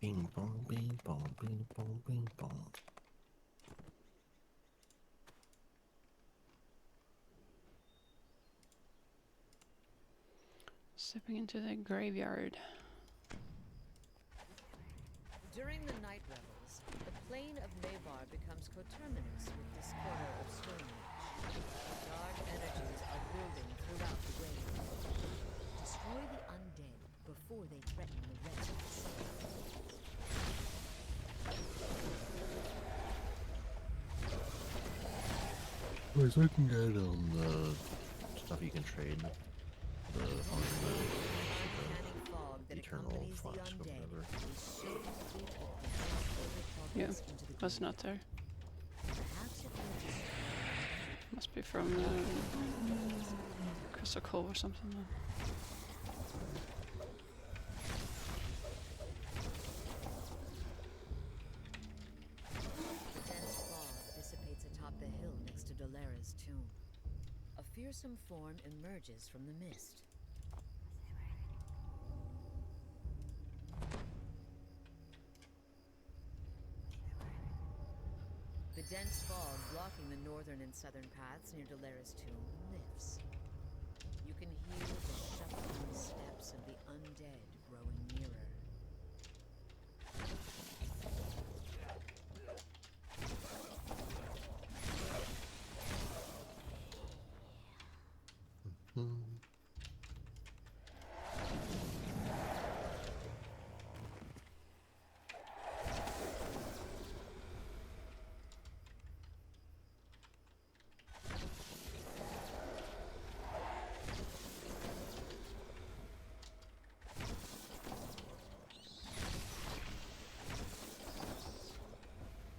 Bing bong, bing bong, bing bong, bing bong. Stepping into the graveyard. During the Night Revels, the plane of Mabar becomes coterminous with this corner of Stone Age. Dark energies are building throughout the graveyard. Destroy the undead before they threaten the rest of the city. Wait, so I can get the stuff you can trade. The Uncanny fog that eternal accompanies the flask or undead whatever. is so complete that further Yeah, progress into the was not graveyard. there. Perhaps it will just Must be from Crystal Cove or something. Then. The dense fog dissipates atop the hill next to Dolera's tomb. A fearsome form emerges from the mist. The dense fog blocking the northern and southern paths near Dolera's tomb lifts. You can hear the shuffling steps of the undead growing nearer.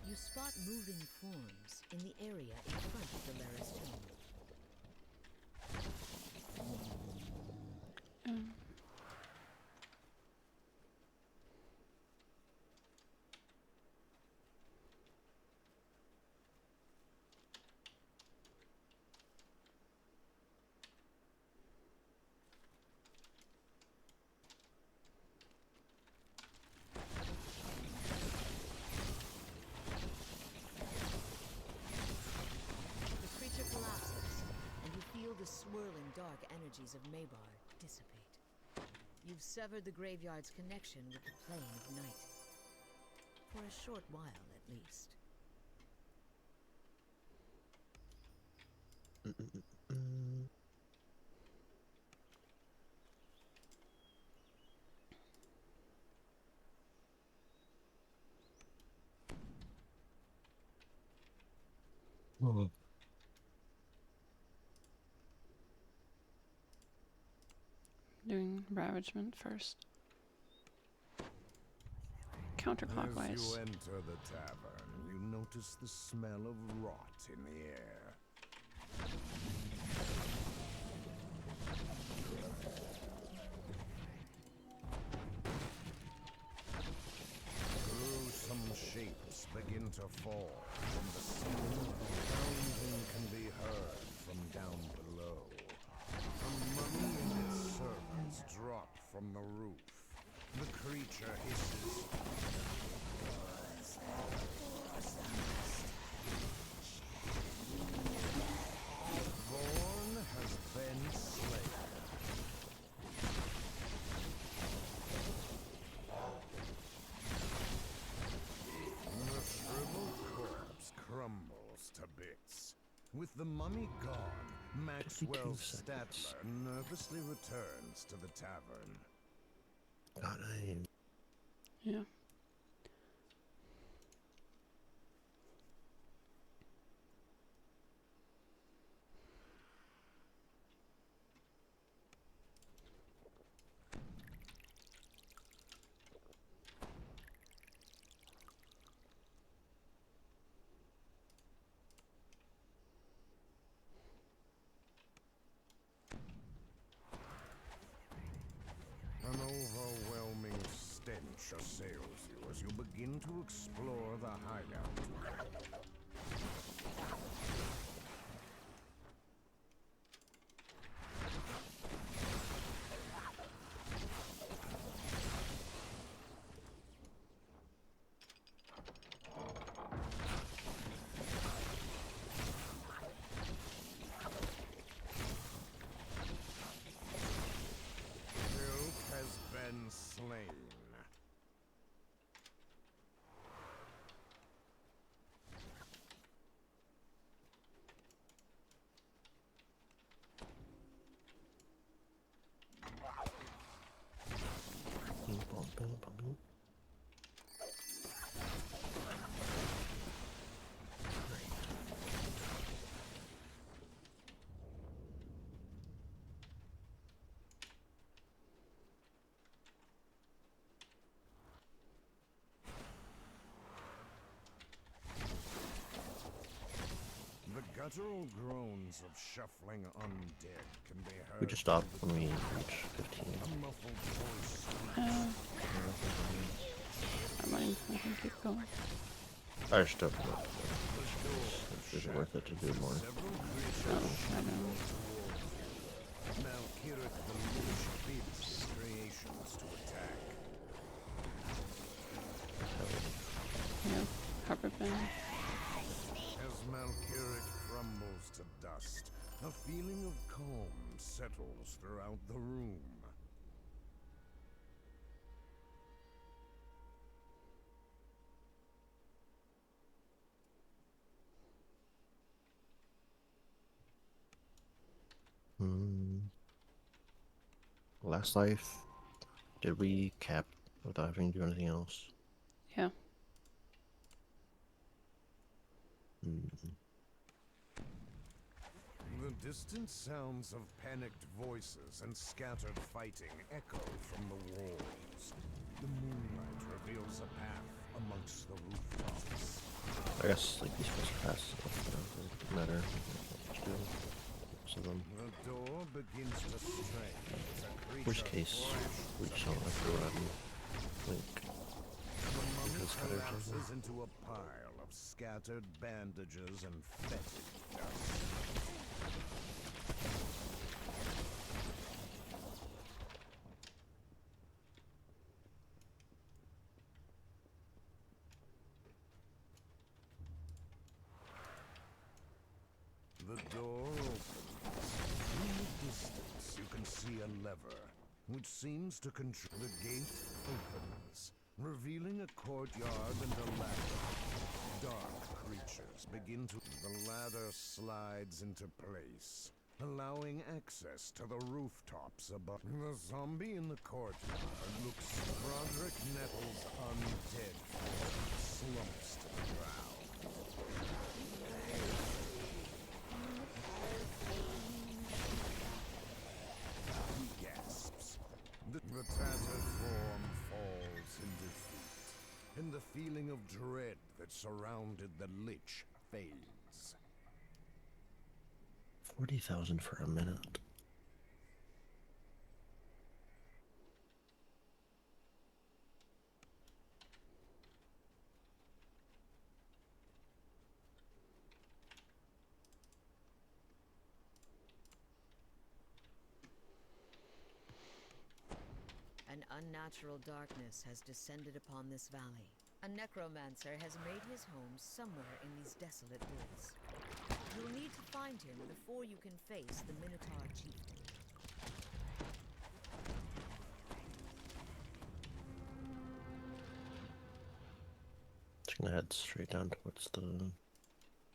You spot moving forms in the area in front of Dolera's tomb. The creature collapses, and you feel the swirling dark energies of Mabar dissipate. You've severed the graveyard's connection with the plane of night. For a short while, at least. Oh. Doing ravagement first. As Counterclockwise. you enter the tavern, you notice the smell of rot in the air. Gruesome shapes begin to fall from the ceiling. Pounding can be heard from down below. A mummy and its servants drop from the roof. The creature hisses. Vorn has been slain. The shriveled corpse crumbles to bits. With the mummy gone, Maxwell 52 seconds. Statler nervously returns to the tavern. God, Yeah. An overwhelming stench assails you as you begin to explore the hideout. Guttural groans of shuffling undead can be heard. We just stop when we reach 15. A muffled voice. I might I can keep going. I just don't know. Is it worth it to do more? Oh, I know. Malkiric the Lich bids creations to attack. Yeah, carpet band. As Malkiric crumbles to dust, a feeling of calm settles throughout the room. Last life, did we cap without having to do anything else? Yeah. The distant sounds of panicked voices and scattered fighting echo from the walls. The moonlight reveals a path amongst the rooftops. I guess like these supposed to pass stuff, doesn't matter. Just do most of them. The door begins to stray. Worst case, we just don't have to run. Like, The mummy because cutters collapses into a pile of scattered bandages and fetid dust. The door opens. In the distance, you can see a lever, which seems to control. The gate opens, revealing a courtyard and a ladder. Dark creatures begin to. The ladder slides into place, allowing access to the rooftops above. The zombie in the courtyard looks. Roderick Nettle's undead form slumps to the ground. He gasps. The tattered form falls in defeat, and the feeling of dread that surrounded the Lich fades. 40,000 for a minute. An unnatural darkness has descended upon this valley. A necromancer has made his home somewhere in these desolate woods. You'll need to find him before you can face the Minotaur chieftain. Just gonna head straight down towards the.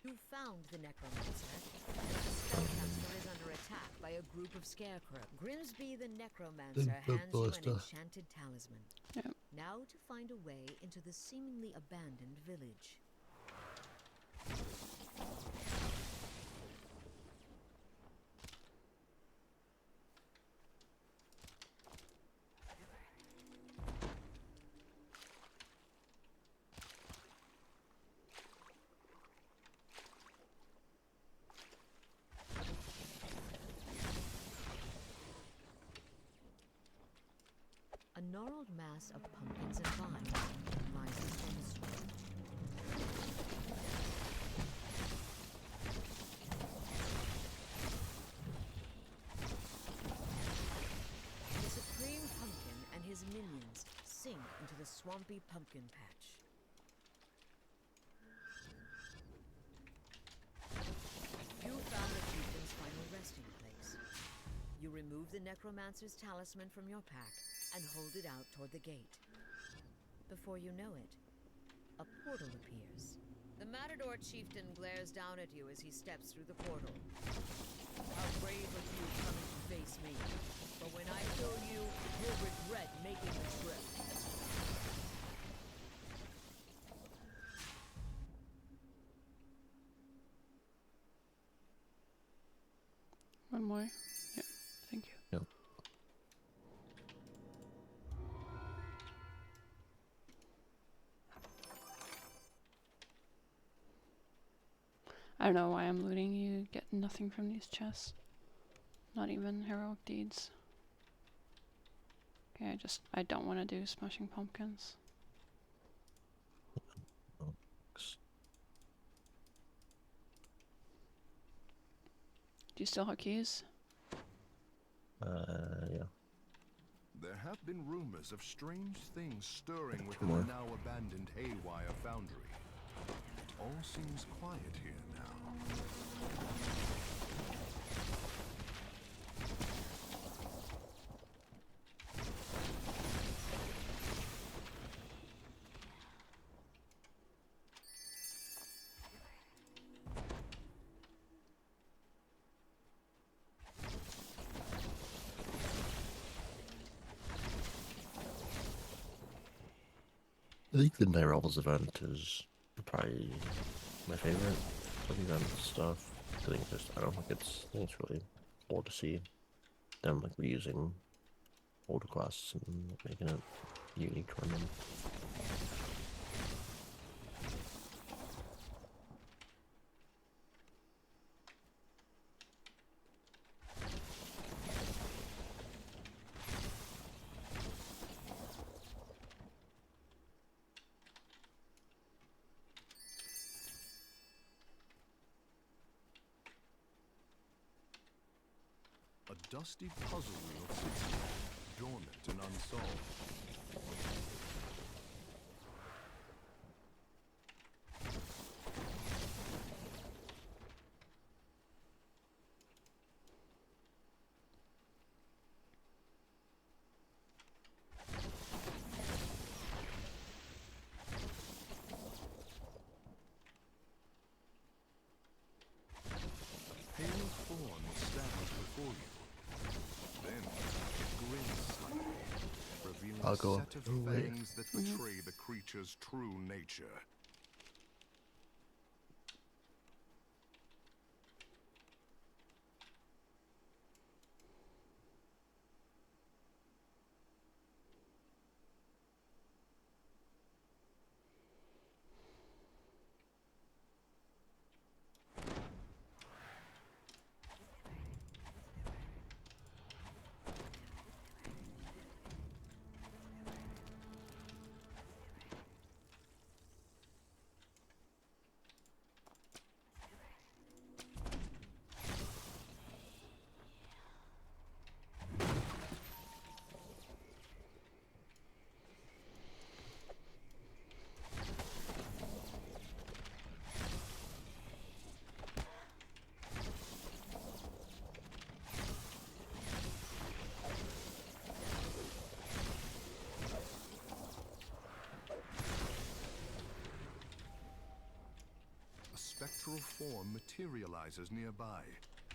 You found the necromancer. The spellcaster is under attack by a group of scarecrows. Grimsby the necromancer hands you an enchanted talisman. Yep. Now to find a way into the seemingly abandoned village. A gnarled mass of pumpkins and vines rises from the street. The supreme pumpkin and his minions sink into the swampy pumpkin patch. You found the chieftain's final resting place. You remove the necromancer's talisman from your pack and hold it out toward the gate. Before you know it, a portal appears. The Matador chieftain glares down at you as he steps through the portal. How brave of you coming to face me. But when I kill you, you'll regret making the trip. One more. Yeah. Thank you. Yep. I don't know why I'm looting. You get nothing from these chests. Not even heroic deeds. Okay, I don't want to do smashing pumpkins. Do you still have keys? Yeah. There have been rumors of strange things stirring within More. the now abandoned Haywire Foundry. It all seems quiet here now. I think the Night Revels event is probably my favorite of event stuff. I think I don't think it's really cool to see them like reusing old quests and making it unique for them. A dusty puzzle wheel sits here, dormant and unsolved. A pale form stands before you. Then it grins slightly, revealing I'll a go set of away. fangs that betray the creature's true nature. A spectral form materializes nearby.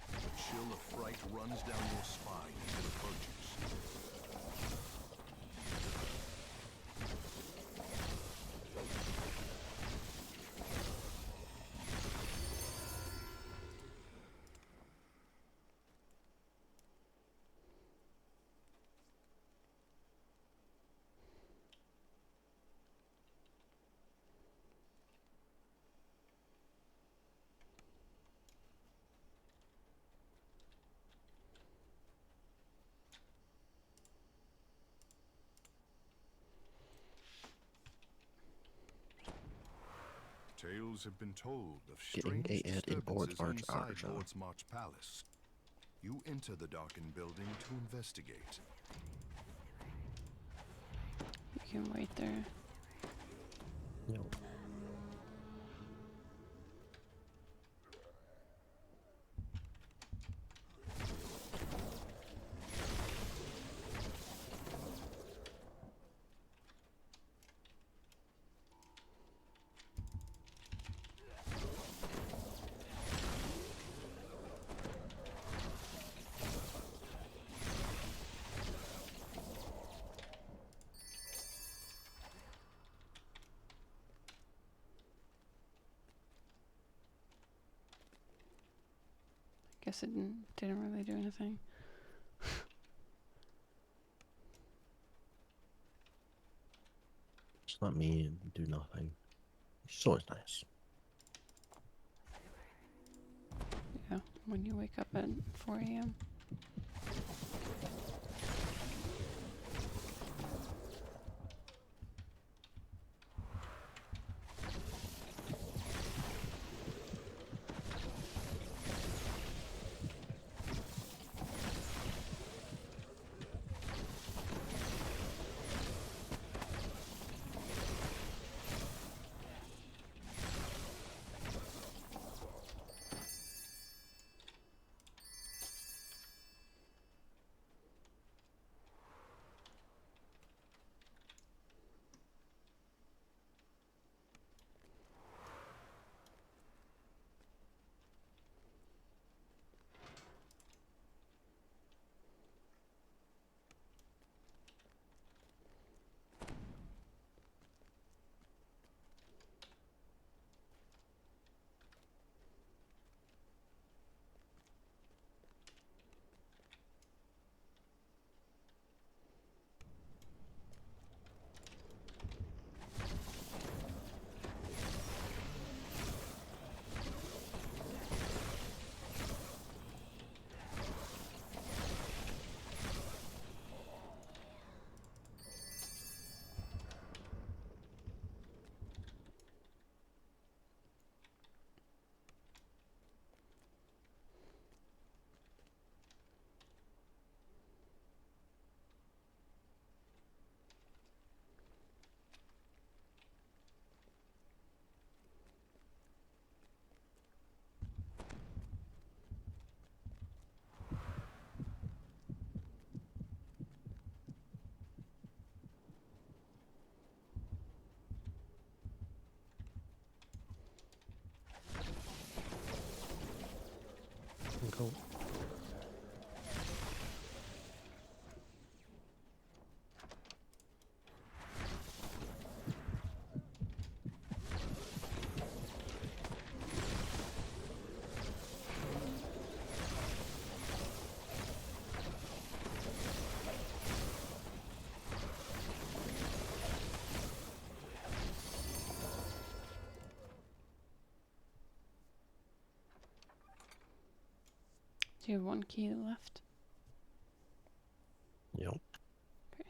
A chill of fright runs down your spine as it approaches. Tales have been told of Getting strange a head in board disturbances large inside archer. Lord's March Palace. You enter the darkened building to investigate. You can wait there. No. Guess it didn't really do anything. Just let me do nothing. She's always nice. when you wake up at 4 a.m. Cool. Do you have one key left? Yep. Okay.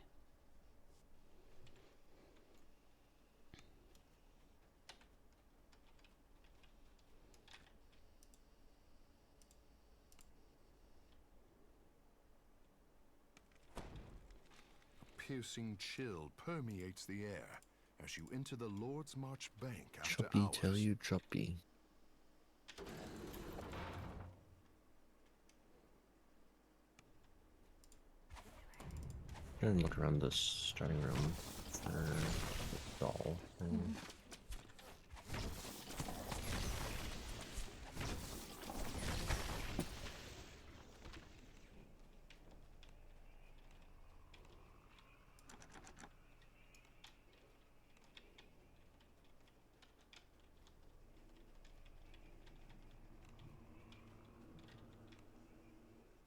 A piercing chill permeates the air as you enter the Lord's March Bank after Choppy, hours. tell you choppy. I'm gonna look around this starting room for the doll.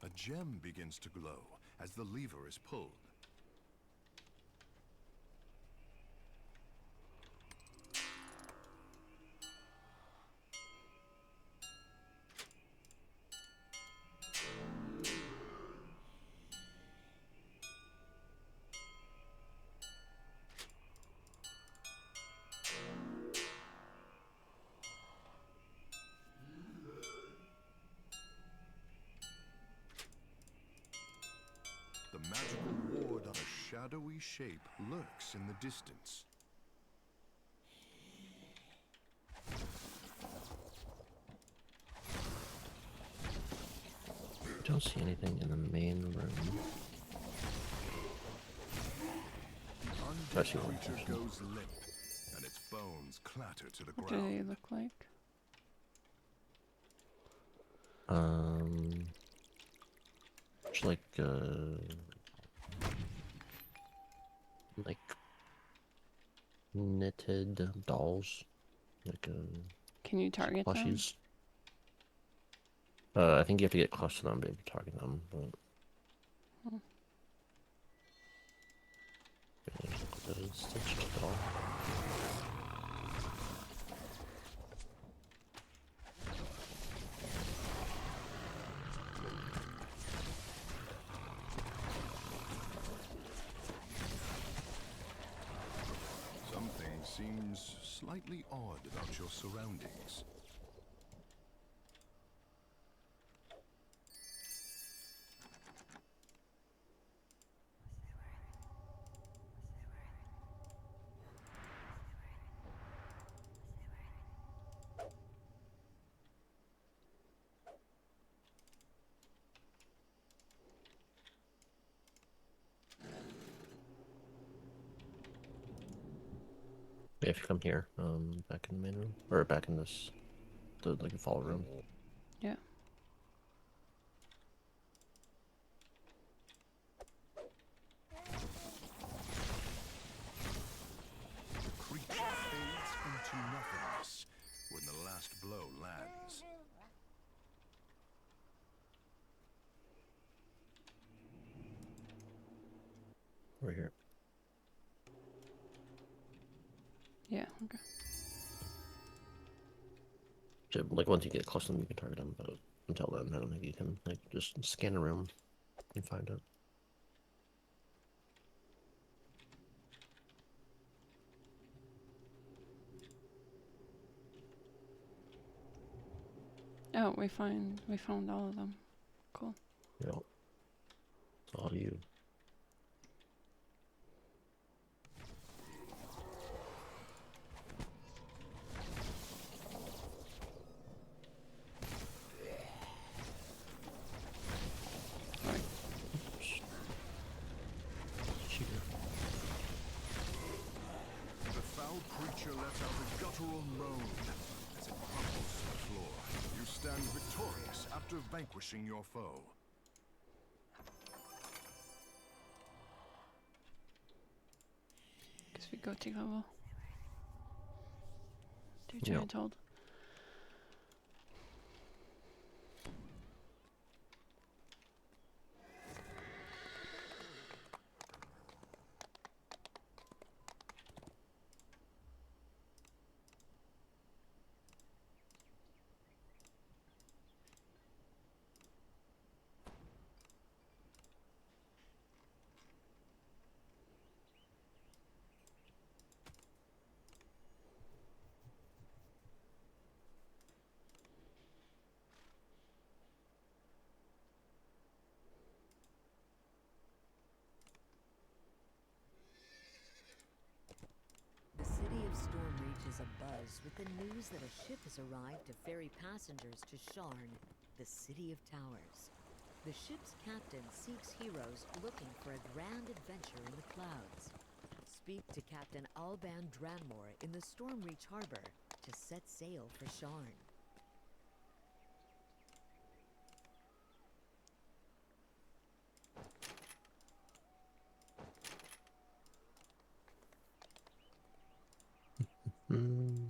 A gem begins to glow as the lever is pulled. The magical ward of a shadowy shape lurks in the distance. Don't see anything in the main room. The Actually, undead one creature person. goes limp, and its bones clatter to the What do ground. they look like? It's like knitted dolls, like Can you target them? plushies. I think you have to get close to them to be able to target them. But... Hmm. There's a stitched doll. seems slightly odd about your surroundings. Yeah, if you come here, back in the main room, or back in this, the fall room. Yeah. The creature fades into nothingness when the last blow lands. Right here. Yeah, okay. So, like once you get close to them, you can target them. But until then, I don't think you can. Like just scan a room and find it. Oh, we found all of them. Cool. You know, it's all you. Alright. Cheater. The foul creature lets out a guttural moan as it crumbles to the floor. You stand victorious after vanquishing your foe. Guess we go take level. Do Yeah. giant hold. The city of Stormreach is abuzz with the news that a ship has arrived to ferry passengers to Sharn, the city of towers. The ship's captain seeks heroes looking for a grand adventure in the clouds. Speak to Captain Alban Dranmore in the Stormreach harbor to set sail for Sharn. Mm.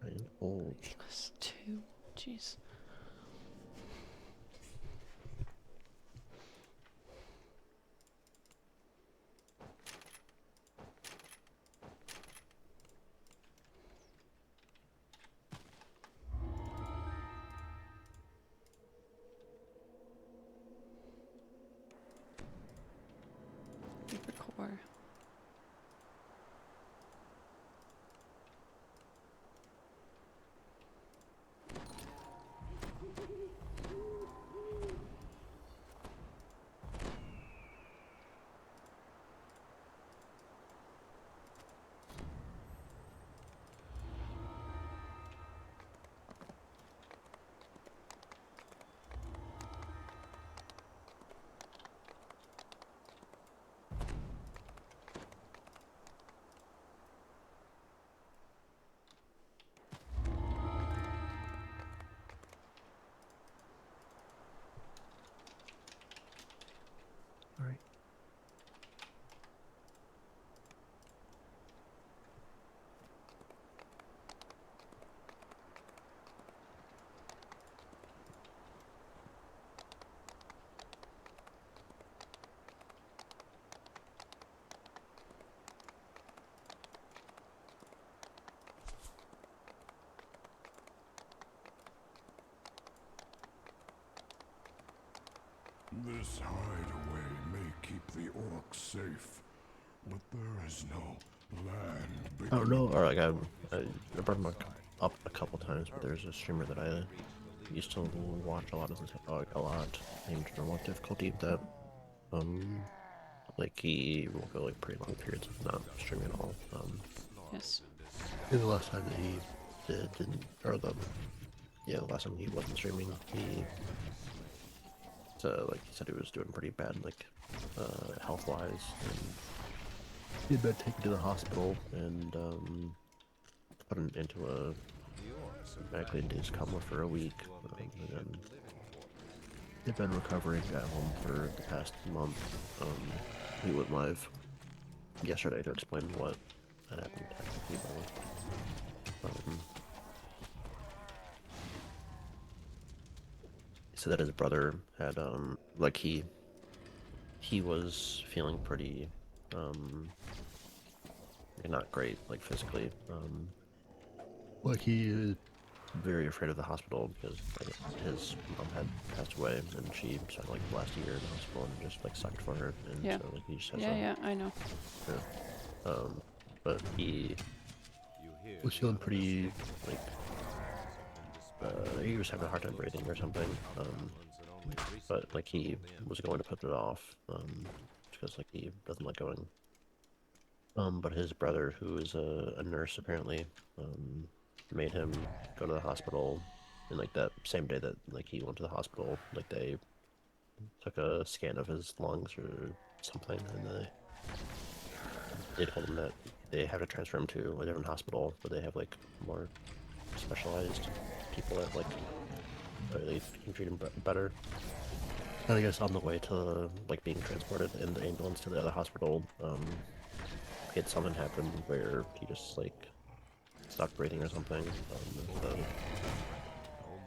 Giant hold. Plus 2. Jeez. Paper core. This hideaway may keep the orcs safe, but there is no land big I don't know, enough or like for I brought him up a couple times, but there's a streamer that I used to watch a lot of a lot named Normal Difficulty that like he will go like pretty long periods of not streaming at all. Yes. The last time that he didn't, or the last time he wasn't streaming, he like he said he was doing pretty bad, like health wise, and he'd been taken to the hospital and put into a medically induced coma for a week, and then he'd been recovering at home for the past month. He went live yesterday to explain what had happened to him. He said that his brother had like he was feeling pretty not great, like physically. Like he is very afraid of the hospital because like, his mom had passed away and she spent like the last year in the hospital and just like sucked for her, and Yeah. so like he just has Yeah, I know. yeah. But he was feeling pretty like he was having a hard time breathing or something. But like he was going to put it off because like he doesn't like going. But his brother, who is a nurse apparently, made him go to the hospital, and like that same day that like he went to the hospital, like they took a scan of his lungs or something, and they told him that they have to transfer him to a different hospital where they have like more specialized people that like they can treat him better. And I guess on the way to like being transported in the ambulance to the other hospital, he had something happen where he just like stopped breathing or something.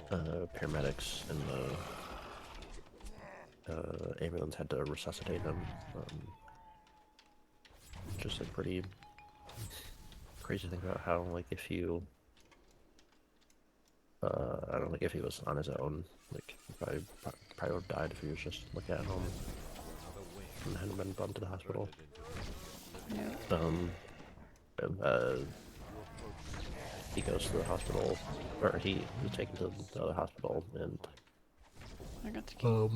The paramedics and the ambulance had to resuscitate him. Just like pretty crazy to think about how like if you I don't think if he was on his own, like he probably would have died if he was just like at home and hadn't been brought to the hospital. Yeah. He goes to the hospital, or he was taken to the other hospital, and I got to keep.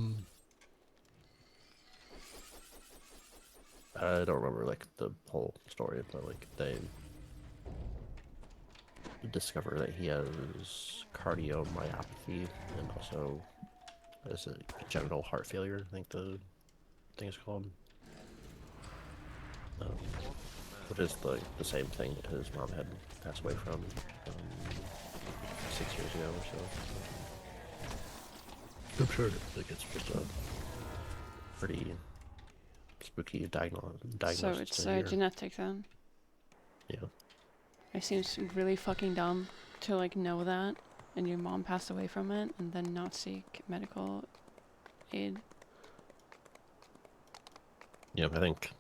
I don't remember like the whole story, but like they discover that he has cardiomyopathy and also has a congenital heart failure, I think the thing is called. Which is the same thing that his mom had passed away from 6 years ago or so. I'm sure like it's just a pretty spooky diagnosis. So it's genetic then. Yeah. It seems really fucking dumb to like know that and your mom passed away from it and then not seek medical aid. Yeah, I think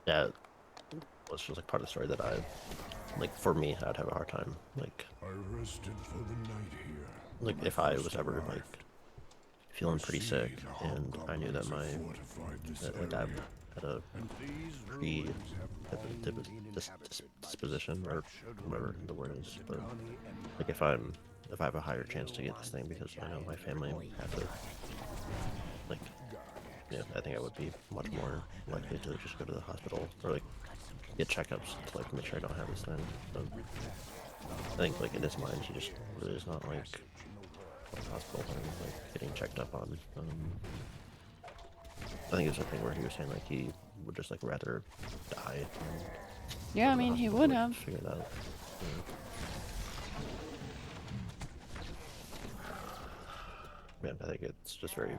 yeah, it's just like part of the story that I like. For me, I'd have a hard time like I rested for the night here. like if I was ever like feeling pretty sick and I knew that my that I had a disposition or whatever the word is, but like if I have a higher chance to get this thing because I know my family have it, like yeah, I think I would be much more likely to just go to the hospital or like get checkups to like make sure I don't have this thing. I think like in his mind he just really is not like going to the hospital and like getting checked up on. I think it's a thing where he was saying like he would just like rather die. Yeah, I mean he would have. Figure it out. Yeah, I think it's just very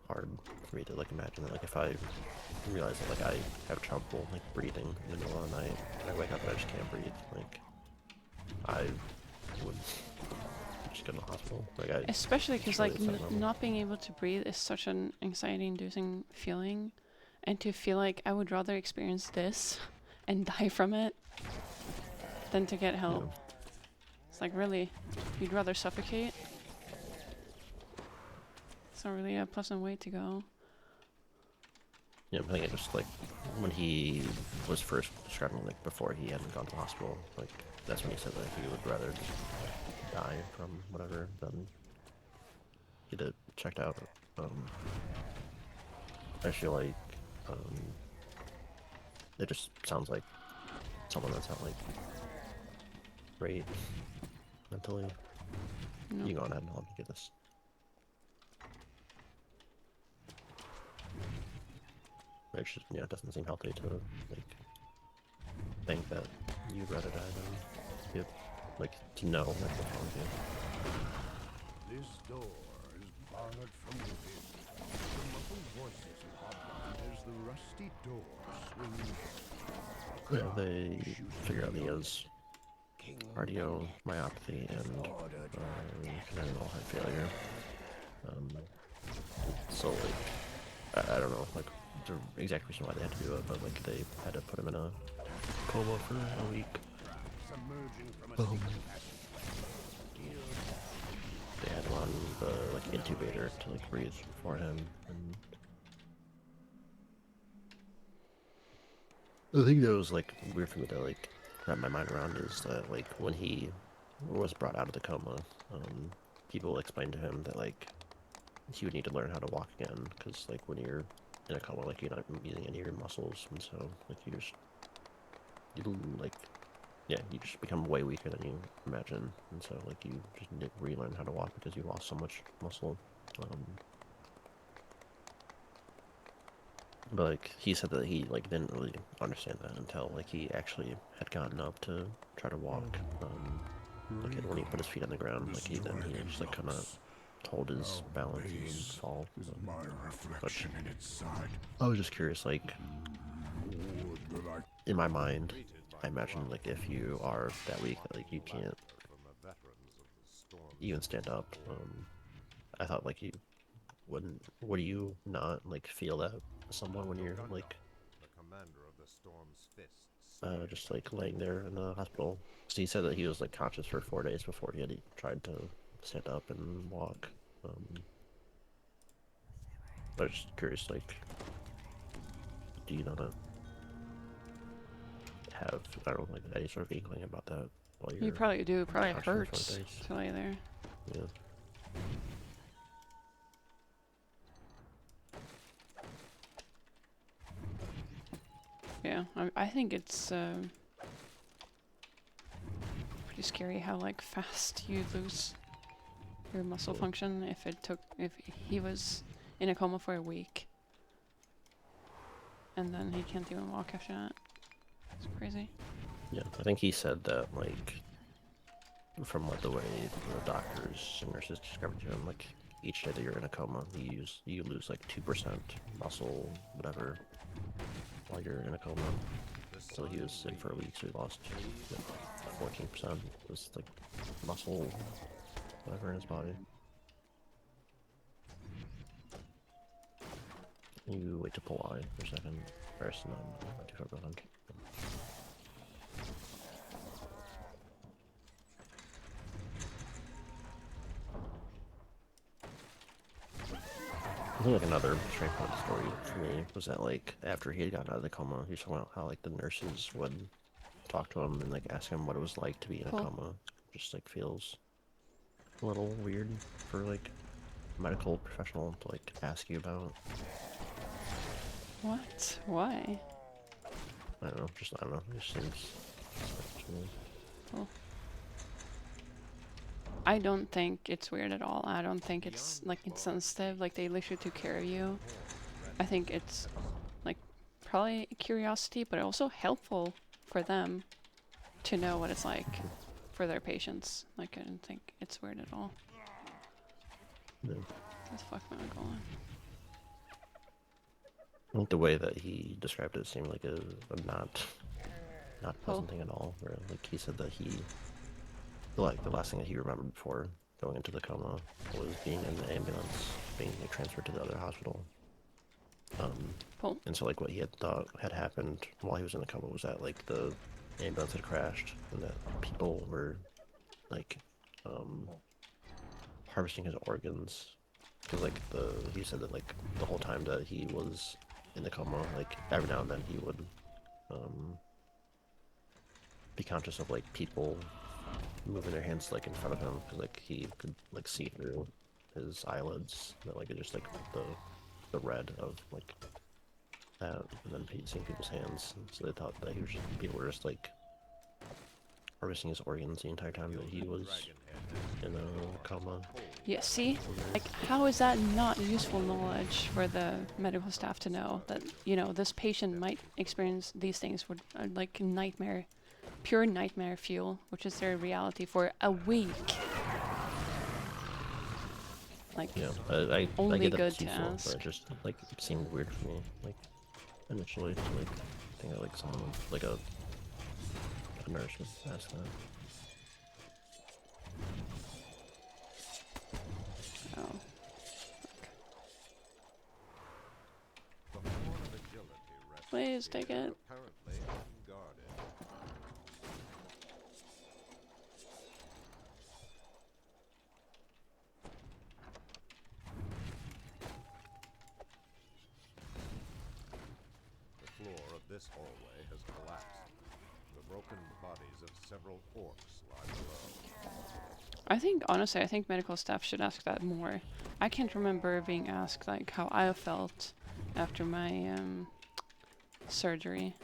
hard for me to like imagine that like if I realize that like I have trouble like breathing in the middle of the night and I wake up and I just can't breathe, like I would just go to the hospital. Like especially because like really not being able to breathe is such an anxiety-inducing feeling, and to feel like I would rather experience this and die from it than to get help. Yeah. It's like really, you'd rather suffocate. It's not really a pleasant way to go. Yeah, I think it just like when he was first describing, like before he hadn't gone to the hospital, like that's when he said that he would rather just die from whatever than get it checked out. I feel like it just sounds like someone that's not like great mentally. No. You go on ahead and help me get this. It just, yeah, it doesn't seem healthy to like think that you'd rather die than get, like, to know like what's wrong with you. This door is barred from within. The muffled voices of Hobgoblin as the rusty door swings. Yeah, they figure out he has cardiomyopathy and congenital heart failure. So like, I don't know like the exact reason why they had to do it, but like they had to put him in a coma for a week. They had him on the like intubator to like breathe for him, and the thing that was like weird for me to like wrap my mind around is that like when he was brought out of the coma, people explained to him that like he would need to learn how to walk again, because like when you're in a coma, like you're not using any of your muscles, and so like you like yeah, you just become way weaker than you imagine, and so like you just need to relearn how to walk because you lost so much muscle. But like he said that he like didn't really understand that until like he actually had gotten up to try to walk. Like when he put his feet on the ground, like he just like kind of hold his balance and fall. My reflection in its side. I was just curious, like in my mind, I imagine like if you are that weak that like you can't even stand up. I thought like you wouldn't. Would you not like feel that someone when you're like just like laying there in the hospital? So he said that he was like conscious for 4 days before he had tried to stand up and walk. But I was just curious, like, do you not have, I don't know, like any sort of inkling about that while you're You probably do. It probably conscious for 4 hurts days? to lay there. Yeah. Yeah, I think it's pretty scary how like fast you lose your muscle function if he was in a coma for a week and then he can't even walk after that. It's crazy. Yeah, I think he said that, like, from like the way the doctors and nurses described it to him, like each day that you're in a coma, you lose like 2% muscle, whatever, while you're in a coma. So he was in for a week, so he lost like 14% was like muscle, whatever in his body. You wait to pull eye for a second. First, and then not too far behind. I think like another strange part of the story for me was that like after he had gotten out of the coma, he was talking about how like the nurses would talk to him and like ask him what it was like to be in a coma. Just like feels a little weird for like a medical professional to like ask you about. What? Why? I don't know. It just seems strange to me. Well, I don't think it's weird at all. I don't think it's like insensitive, like they literally took care of you. I think it's like probably curiosity, but also helpful for them to know what it's like for their patients. Like I don't think it's weird at all. Yeah. What the fuck am I going? I think the way that he described it seemed like a not pleasant thing at all. Where like he said that the last thing that he remembered before going into the coma was being in the ambulance, being like, transferred to the other hospital. And so like what he had thought had happened while he was in the coma was that like the ambulance had crashed and that people were like harvesting his organs Because like he said that like the whole time that he was in the coma, like every now and then he would be conscious of like people moving their hands like in front of him, because like he could like see through his eyelids, that like it just like the red of like that, and then seeing people's hands. So they thought that people were just like harvesting his organs the entire time that he was in a coma. Yeah, see? Like, how is that not useful knowledge for the medical staff to know that, you know, this patient might experience these things with like nightmare, pure nightmare fuel, which is their reality for a week. Like, Yeah, I only get that good it's to useful, ask. but it just like it seemed weird for me, like initially to like think that like someone like a nurse would ask that. Oh. The horn of agility rests Please take here, it. apparently unguarded. The floor of this hallway has collapsed. The broken bodies of several orcs lie below. I think, honestly, I think medical staff should ask that more. I can't remember being asked, like, how I felt after my surgery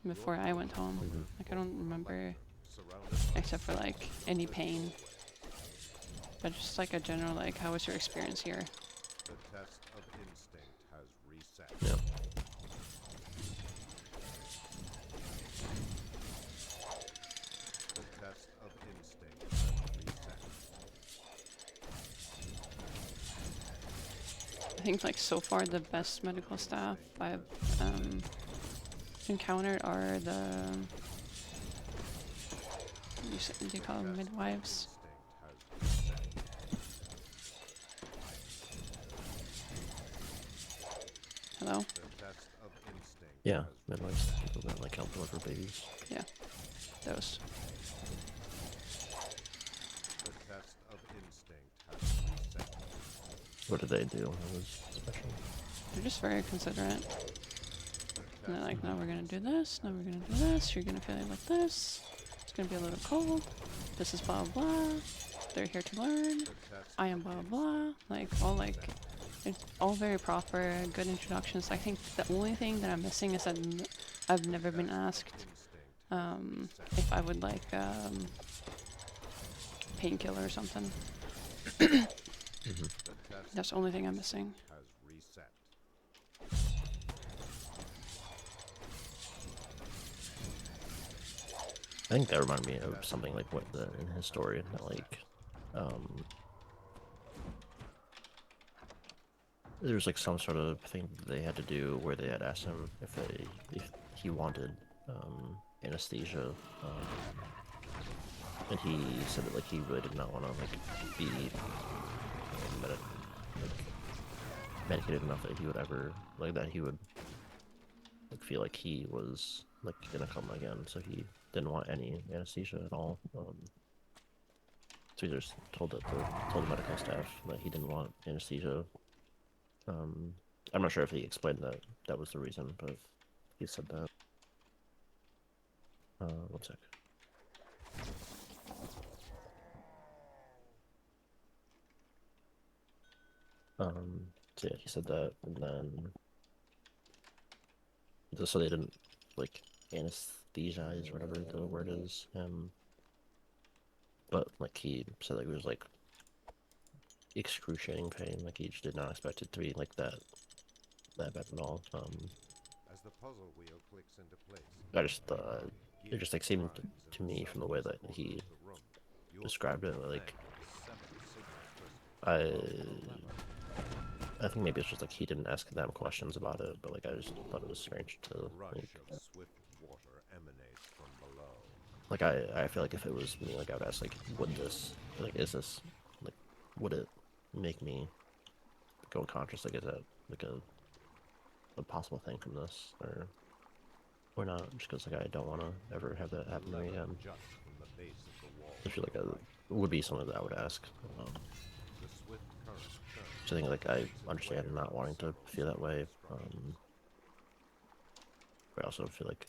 before I went home. Like, I don't remember, Surrounded by except for, like, any pain. But just, like, a general, like, how was your experience here? the test of instinct has reset. Yeah. The test of instinct has reset. I think, like, so far the best medical staff I've encountered are the, do you call them midwives? Instinct has reset. Hello? The test of instinct Yeah, has midwives, people that like help deliver babies. Yeah, those. The test of instinct has reset. What did they do? It was special. They're just very considerate. And they're like, no, we're gonna do this, no, we're gonna do this, you're gonna feel it like this, it's gonna be a little cold, this is blah blah blah, they're here to learn, I am blah blah, like, all like, it's all very proper, good introductions. I think the only thing that I'm missing is that I've never been asked if I would like painkiller or something. That's the only thing I'm missing. Has reset. I think that reminded me of something like what in his story, that like there was like some sort of thing that they had to do where they had asked him if he wanted anesthesia, and he said that like he really did not want to like be medicated enough that he would ever like that he would like feel like he was like gonna come again, so he didn't want any anesthesia at all. So he just told the medical staff that he didn't want anesthesia. I'm not sure if he explained that that was the reason, but he said that. One sec. So yeah, he said that, and then just so they didn't like anesthesize or whatever the word is. But like he said, like it was like excruciating pain. Like he just did not expect it to be like that bad at all. As the puzzle wheel clicks into place, I just it just like seemed to me from the way that he described it, like I think maybe it's just like he didn't ask them questions about it, but like I just thought it was strange to a rush like, of swift water emanates from below. like I feel like if it was me, like I would ask like, would this like is this like would it make me go unconscious? Like is that like a possible thing from this or not? Just because like I don't want to ever have that happen to me again. Just from the base of the wall, I feel like it would be something that I would ask. the swift current churns So I think like I understand not wanting to feel that way. But I also feel like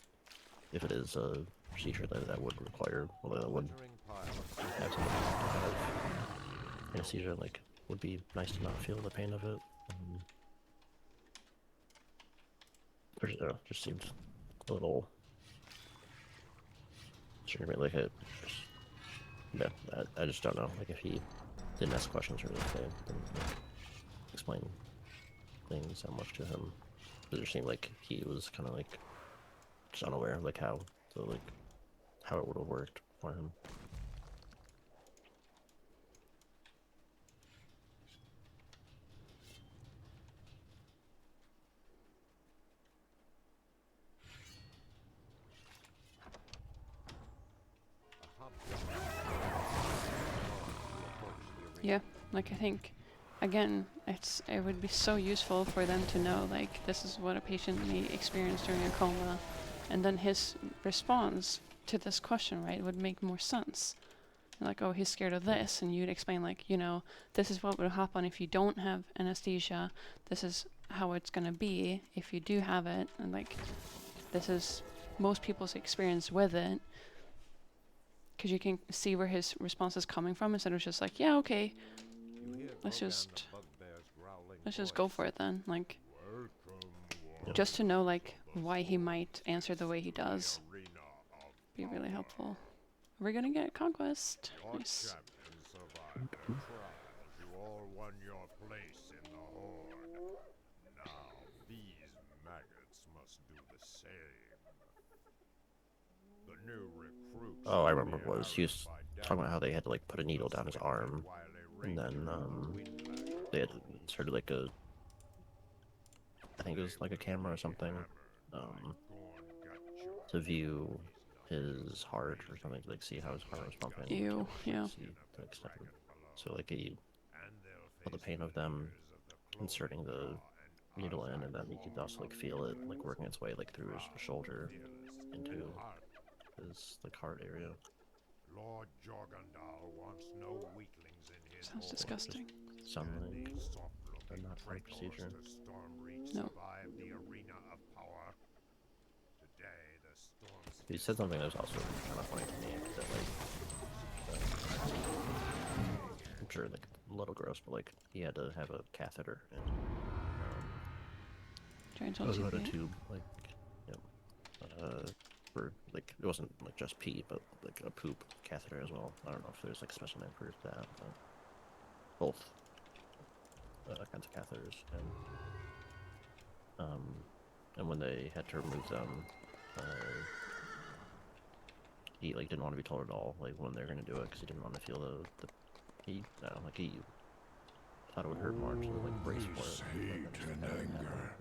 if it is a procedure that would require, well, that would have somebody to have anesthesia, like would be nice to not feel the pain of it. Just seems a little strange. Like it, yeah, I just don't know. Like if he didn't ask questions or if they didn't like, explain things that much to him, it just seemed like he was kind of like just unaware of like how how it would have worked for him. Yeah, like I think, again, it would be so useful for them to know like this is what a patient may experience during a coma, and then his response to this question, right, would make more sense. Like, oh, he's scared of this, and you'd explain like, you know, this is what would happen if you don't have anesthesia. This is how it's gonna be if you do have it, and like, this is most people's experience with it. Because you can see where his response is coming from instead of just like, yeah, okay, let's just go for it then. Like, just to know like why he might answer the way he does, be really helpful. We're gonna get conquest. Nice. You all won your place in the horde. Now these maggots must do the same. The new recruits. Oh, I remember what he was talking about how they had to like put a needle down his arm, and then they had inserted like I think it was like a camera or something, to view his heart or something to like see how his heart was pumping. Ew, yeah. See the extent. So like he felt the pain of them inserting the needle in, and then you could also like feel it like working its way like through his shoulder into his like heart area. Lord Jorgandal wants no weaklings in his Sounds horde. disgusting. Sound like a not fun procedure. No. The arena of power. Today, the storms. He said something that was also kind of funny to me, that like, I'm sure like a little gross, but like he had to have a catheter and a tube, like, for like it wasn't like just pee, but like a poop catheter as well. I don't know if there's like a special name for that, but both kinds of catheters, and when they had to remove them, he like didn't want to be told at all like when they were gonna do it because he didn't want to feel he I don't know, like he thought it would hurt more to like brace for it. Hate and anger.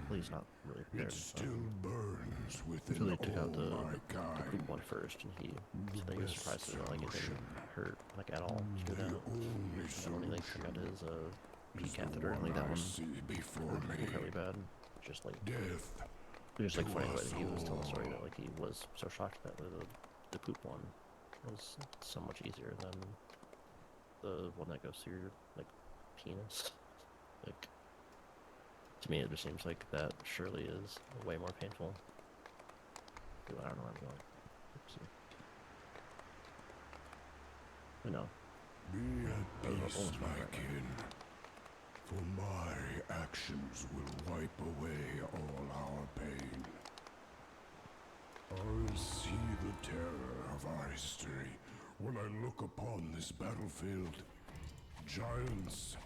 Well, he's not really prepared. It still burns within Until they took out the my kind. poop one first, and he said that he was surprised that like it didn't hurt like at all to do that. And when they took out his pee catheter, and like that one hurt really bad. Just like Death. it was just like funny the way that he was telling the story that like he was so shocked that the poop one was so much easier than the one that goes through your like penis. Like to me, it just seems like that surely is way more painful. I don't know where I'm going. Oopsie. But no. Be at peace, almost my right now. kin. For my actions will wipe away all our pain. I see the terror of our history when I look upon this battlefield. Giants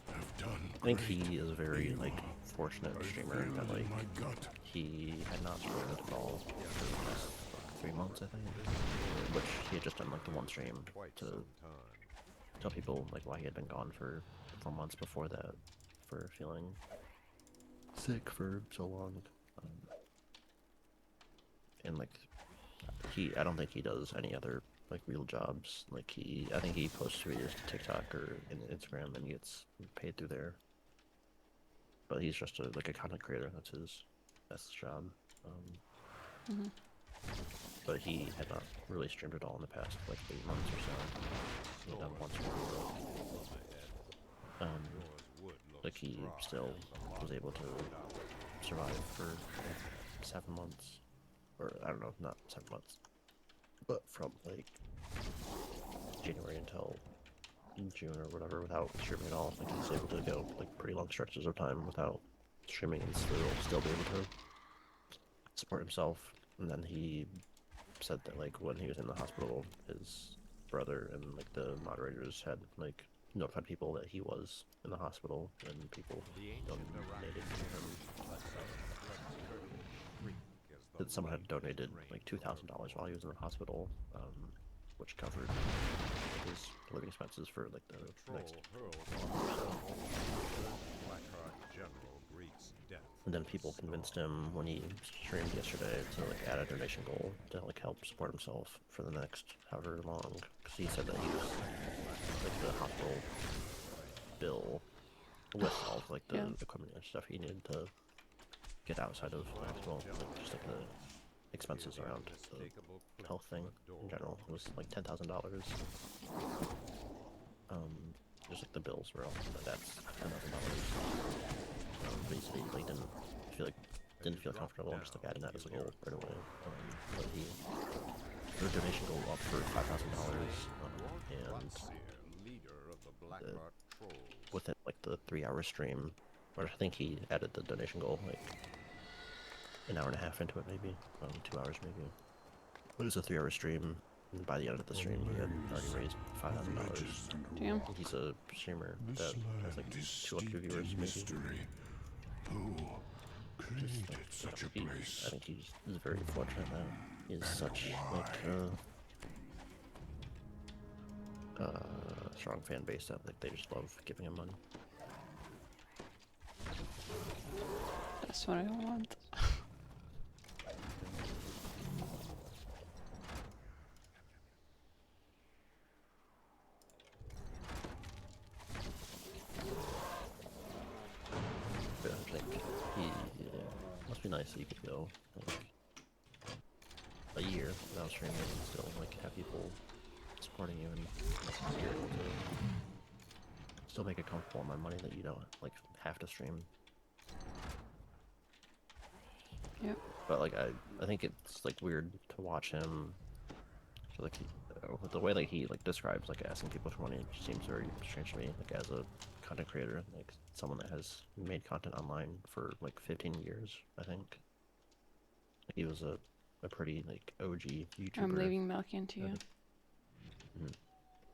have done I think great he is a very evil. like fortunate I streamer feel that it in like my gut. he had not streamed at all for the past 3 months, I think, which he had just done like the one stream to tell people like why he had been gone for 4 months before that, for feeling sick for so long, and like I don't think he does any other like real jobs. Like I think he posts videos to TikTok or Instagram and gets paid through there. But he's just like a content creator. That's his job. But he had not really streamed at all in the past like 8 months or so. He had done one stream. like he still was able to survive for like 7 months, or I don't know, not 7 months, but from like January until June or whatever without streaming at all. Like he's able to go like pretty long stretches of time without streaming and still be able to support himself. And then he said that like when he was in the hospital, his brother and like the moderators had like notified people that he was in the hospital, and people donated to him. That someone had donated like $2,000 while he was in the hospital, which covered his living expenses for like the next. And then people convinced him when he streamed yesterday to like add a donation goal to like help support himself for the next however long, because he said that he was like the hospital bill with all of like the equipment and stuff he needed to get outside of the hospital, like just like the expenses around the health thing in general was like $10,000. Just like the bills were all that's $10,000. But he said he like didn't feel comfortable just like adding that as a goal right away. But he the donation goal up for $5,000, and within like the 3-hour stream, or I think he added the donation goal like an hour and a half into it, maybe 2 hours maybe. But it was a 3-hour stream, and by the end of the stream, he had already raised $5,000. Damn. He's a streamer that has like 200 viewers, maybe. Who created such a place? I think he's very fortunate that he's such like strong fan base that like they just love giving him money. That's what I want. But I think must be nice that you could go like a year without streaming and still like have people supporting you, and like, you're able to still make it comfortable on my money that you don't like have to stream. Yep. But like I think it's like weird to watch him. So like the way like he like describes like asking people for money seems very strange to me. Like as a content creator, like someone that has made content online for like 15 years, I think. Like, he was a pretty like OG YouTuber. I'm leaving Melky into you.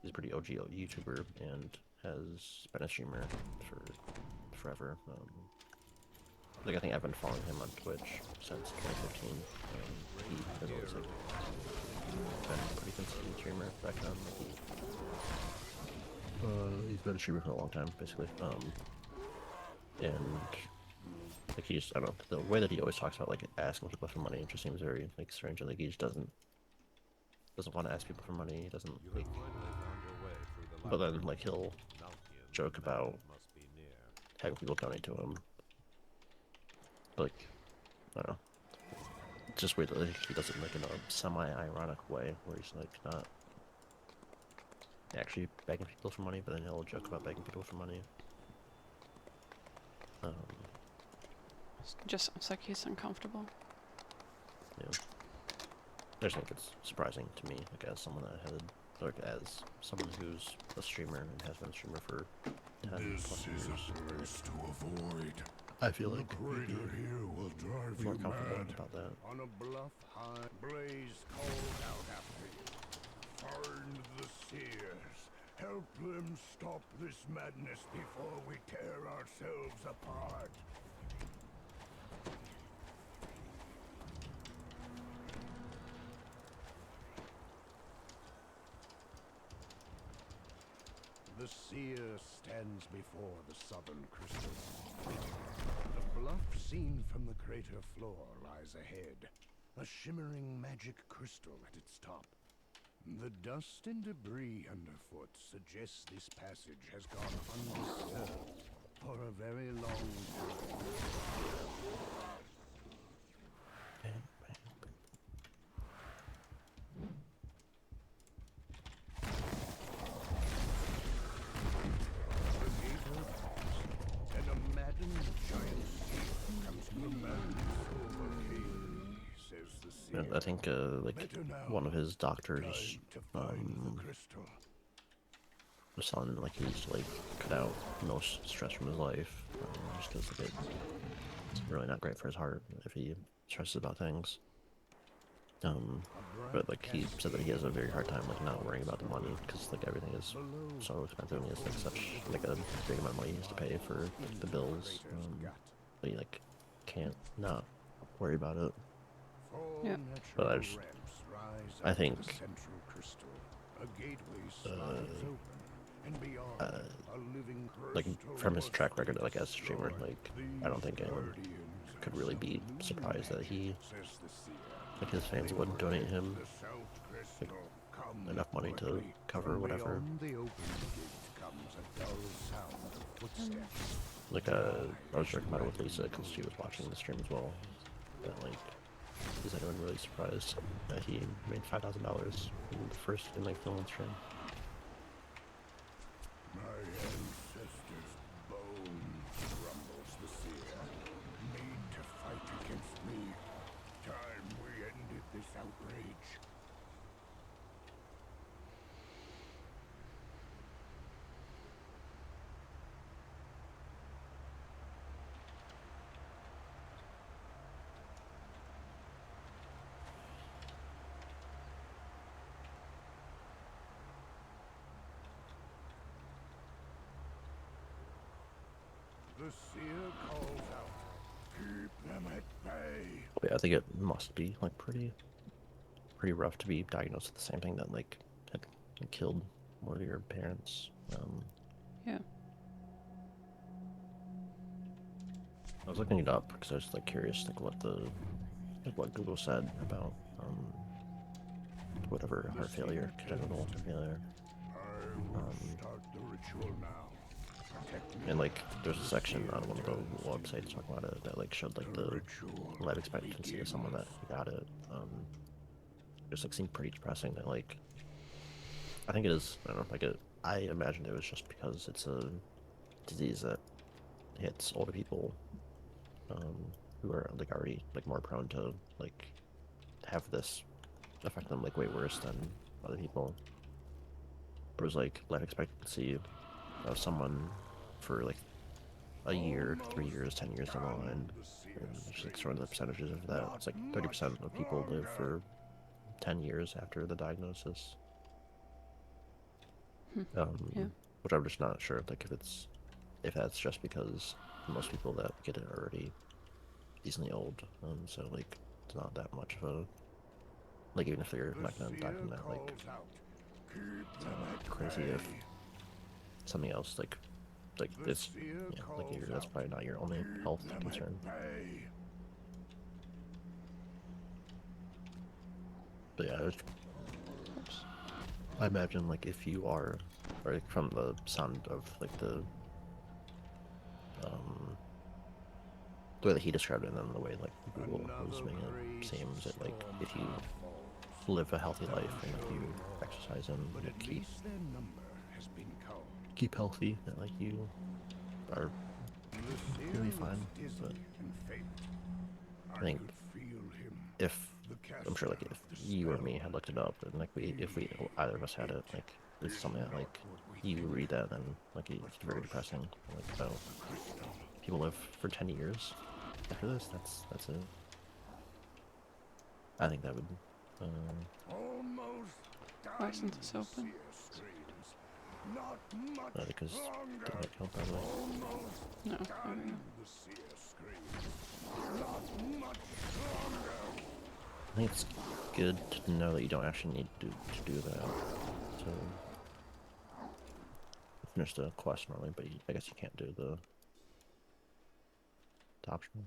He's a pretty OG YouTuber and has been a streamer for forever. Like I think I've been following him on Twitch since 2015. He has always like been a pretty consistent streamer back then. Like, he's been a streamer for a long time, basically. And like he just, I don't know, the way that he always talks about like asking people for money, it just seems very like strange. Like he just doesn't want to ask people for money. He doesn't like. But then like he'll joke about having people donate to him. Like, I don't know. It's just weird that like, he does it like in a semi-ironic way, where he's like not actually begging people for money, but then he'll joke about begging people for money. Just sounds like he's uncomfortable. Yeah. I just think it's surprising to me, like as someone that had, like as someone who's a streamer and has been a streamer for 10 plus years. This is a place to avoid. I feel like The crater here will drive more you comfortable mad. about that. On a bluff high, blaze called out after you. Find the seers. Help them stop this madness before we tear ourselves apart. The seer stands before the southern crystal, waiting. The bluff seen from the crater floor lies ahead, a shimmering magic crystal at its top. The dust and debris underfoot suggests this passage has gone undisturbed for a very long time. The gator Yeah, I think like Better now. one of his doctors Time to find the crystal. was telling him like he needs to like cut out most stress from his life, just because like it's really not great for his heart if he stresses about things. But like he said that he has a very hard time like not worrying about the money because like everything is so expensive and he has like such like a big amount of money he has to pay for like, the bills. But he like can't not worry about it. Yeah. But I think like from his track record like as a streamer, like I don't think anyone could really be surprised that he like his fans wouldn't donate him like, enough money to cover whatever. Like I was joking about it with Lisa because she was watching the stream as well. But like, is anyone really surprised that he made $5,000 in the first in like film stream? My ancestors' bones rumbles the seer, made to fight against me. Time we ended this outrage. The seer calls out, keep them at bay. But yeah, I think it must be like pretty rough to be diagnosed with the same thing that like had killed one of your parents. Yeah. I was looking it up because I was like curious like what Google said about whatever heart failure, congenital heart failure. I will start the ritual now. And like there's a section on one of the websites talking about it that like showed like the life expectancy of someone that got it. Just like seemed pretty depressing. That like I think it is. I don't know. Like I imagined it was just because it's a disease that hits older people, who are like already like more prone to like have this affect them like way worse than other people. But it was like life expectancy of someone for like a year, 3 years, 10 years down the line. And just like sort of the percentages of that. It's like 30% of people live for 10 years after the diagnosis. Yeah. Which I'm just not sure like if that's just because most people that get it are already decently old, so like it's not that much of a like even if they're not gonna die from that, like it's not crazy if something else like this, yeah, like that's probably not your only health concern. But yeah, I imagine like if you are, or like, from the sound of like the way that he described it and then the way like Google was making it seem that like if you live a healthy life and like you exercise and like, keep healthy, that like you are really fine. But I think if I'm sure like if you or me had looked it up and like if we either of us had it, like it's something that like you read that and like it's very depressing. Like oh, people live for 10 years after this. That's it. I think that would. Why isn't this open? Because didn't get killed that way. No. There we go. I think it's good to know that you don't actually need to do that to finish the quest normally, but I guess you can't do the optional.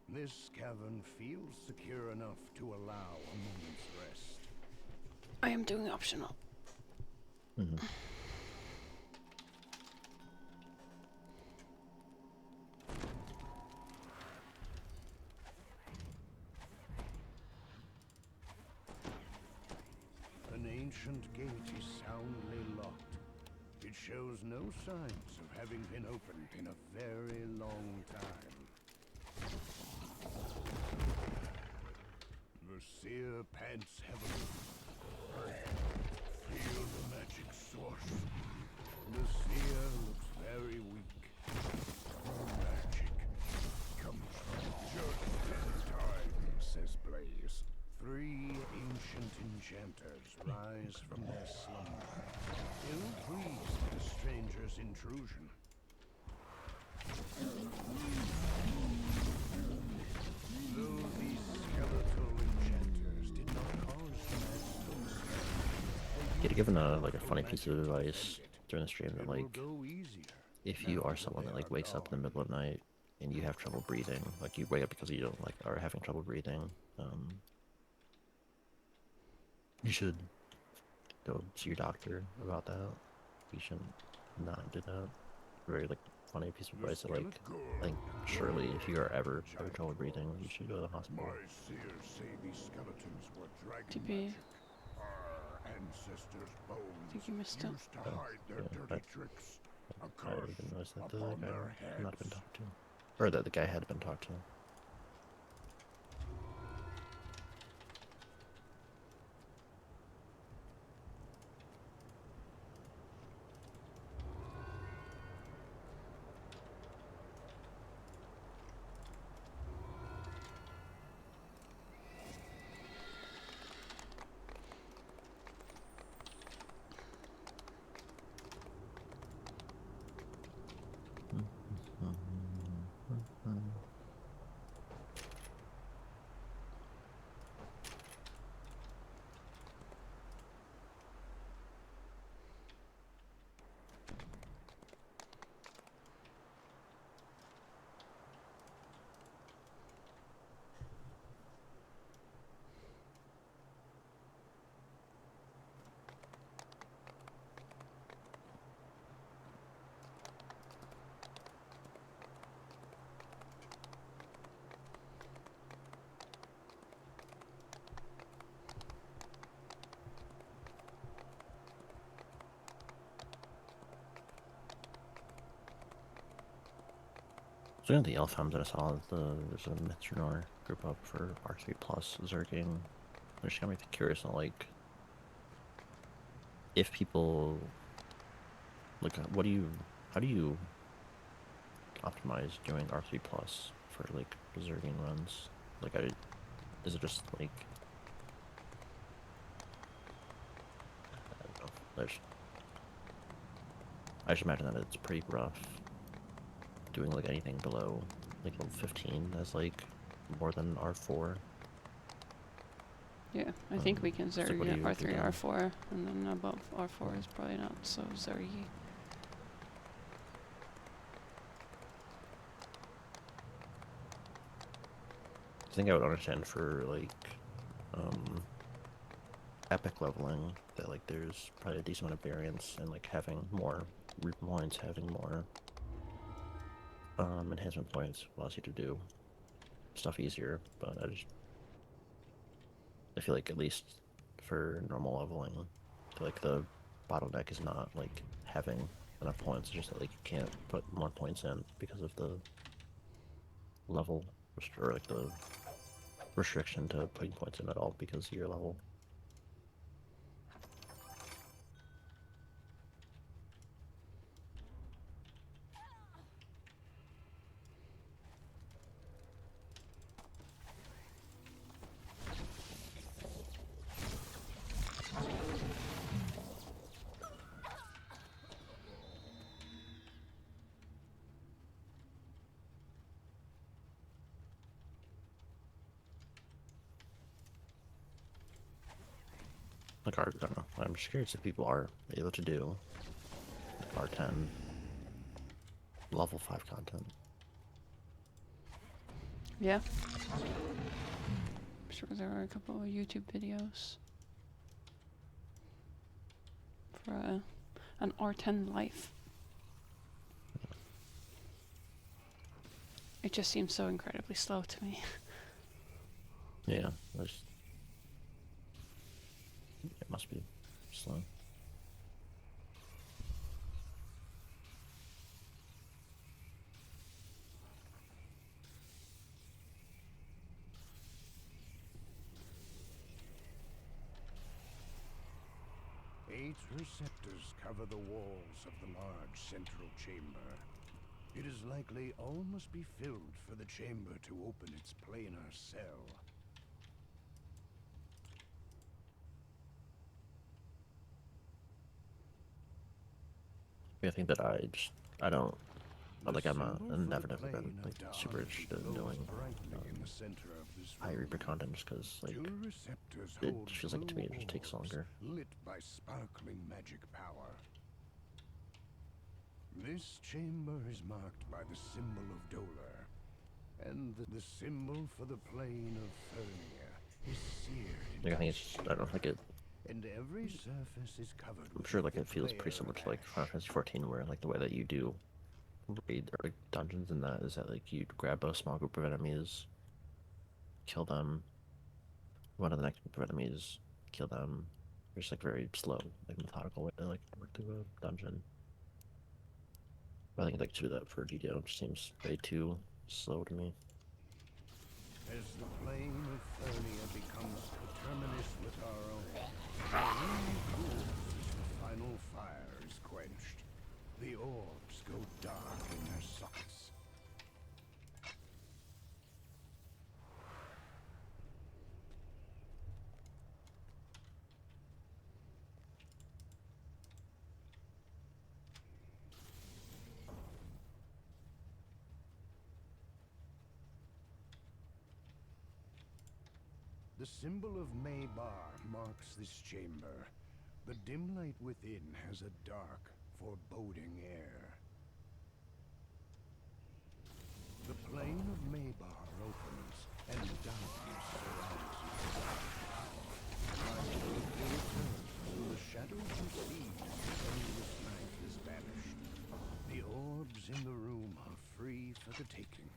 This cavern feels secure enough to allow a moment's rest. I am doing optional. Mm-hmm. An ancient gate is soundly locked. It shows no signs of having been opened in a very long time. advance heavily. Feel the magic source. The seer looks very weak. Her magic comes from just in time, says Blaze. 3 ancient enchanters rise from their slumber, ill-pleased at the stranger's intrusion. Though these skeletal enchanters did not cause the magic spell, Get given a funny piece of advice during the stream that it will like go easier. if you are someone that like wakes up in the middle of the night and you have trouble breathing, like you wake up because you don't like are having trouble breathing, you should go see your doctor about that. You shouldn't not do that. Very like funny piece of advice that like surely if you are ever having trouble breathing, you should go to the hospital. My seers say these skeletons were dragon TP. magic. Our ancestors' bones think you missed it. used to hide their yeah, dirty tricks. A I curse didn't notice that the upon guy their had not been heads. talked to, or that the guy had been talked to. So yeah, the Elfheims that I saw, there's a Mitsunor group up for R3 Plus Zerging, which got me curious on like if people like how do you optimize doing R3 Plus for like Zerging runs? Like is it just like I don't know. I just imagine that it's pretty rough doing like anything below like level 15 as like more than R4. Yeah, I think we can so Zerg what do at you do R3, then? R4, and then above R4 is probably not so Zergy. I think I would understand for like epic leveling that like there's probably a decent amount of variance and like having more root points, having more enhancement points allows you to do stuff easier, but I feel like at least for normal leveling, like the bottleneck is not like having enough points, it's just that like you can't put more points in because of the level or like the restriction to putting points in at all because of your level. Like I don't know. I'm just curious if people are able to do R10 level 5 content. Yeah. I'm sure there are a couple of YouTube videos for an R10 life. It just seems so incredibly slow to me. Yeah, it must be slow. Great receptors cover the walls of the large central chamber. It is likely all must be filled for the chamber to open its planar cell. I think that I don't, The like I'm symbol for never the been plane of like super Dark interested in glows doing brightly in the center of this high room. Reaper content just because like Two receptors it hold feels like to me blue it just takes orbs longer. lit by sparkling magic power. This chamber is marked by the symbol of Dolar, and the symbol for the plane of Fernia is seared Like I into think the it's I don't know, like it. and every surface is covered I'm with sure a like thick it feels layer pretty similar of to like Final ash. Fantasy 14, where like the way that you do raid or like dungeons and that is that like you grab a small group of enemies, kill them, run to the next group of enemies, kill them. There's like very slow, like methodical way to like work through a dungeon. But I think like to do that for GDO just seems way too slow to me. As the plane of Fernia becomes coterminous with our own, the room cools as the final fire is quenched. The orbs go dark in their sockets. The symbol of Maybar marks this chamber. The dim light within has a dark, foreboding air. The plane of Maybar opens, and darkness surrounds you. Light quickly returns, and the shadows you see as the endless night is banished. The orbs in the room are free for the taking.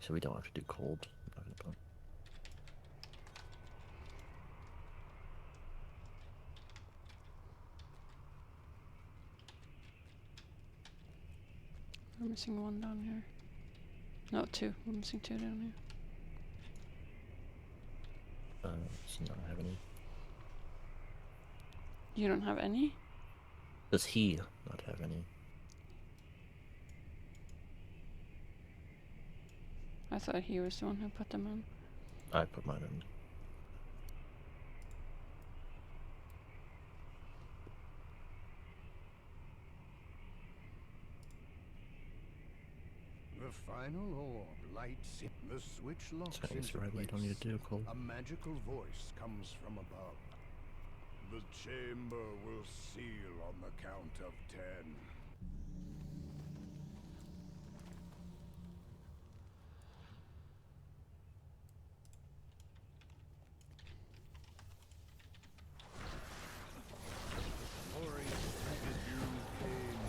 So we don't have to do cold. We're missing one down here. No, two. We're missing two down here. So not have any. You don't have any? Does he not have any? I thought he was the one who put them in. I put mine in. The final orb lights it. The switch locks So I guess into you're right, place. you don't need to do cold. A magical voice comes from above. The chamber will seal on the count of 10. Glorious tribute came.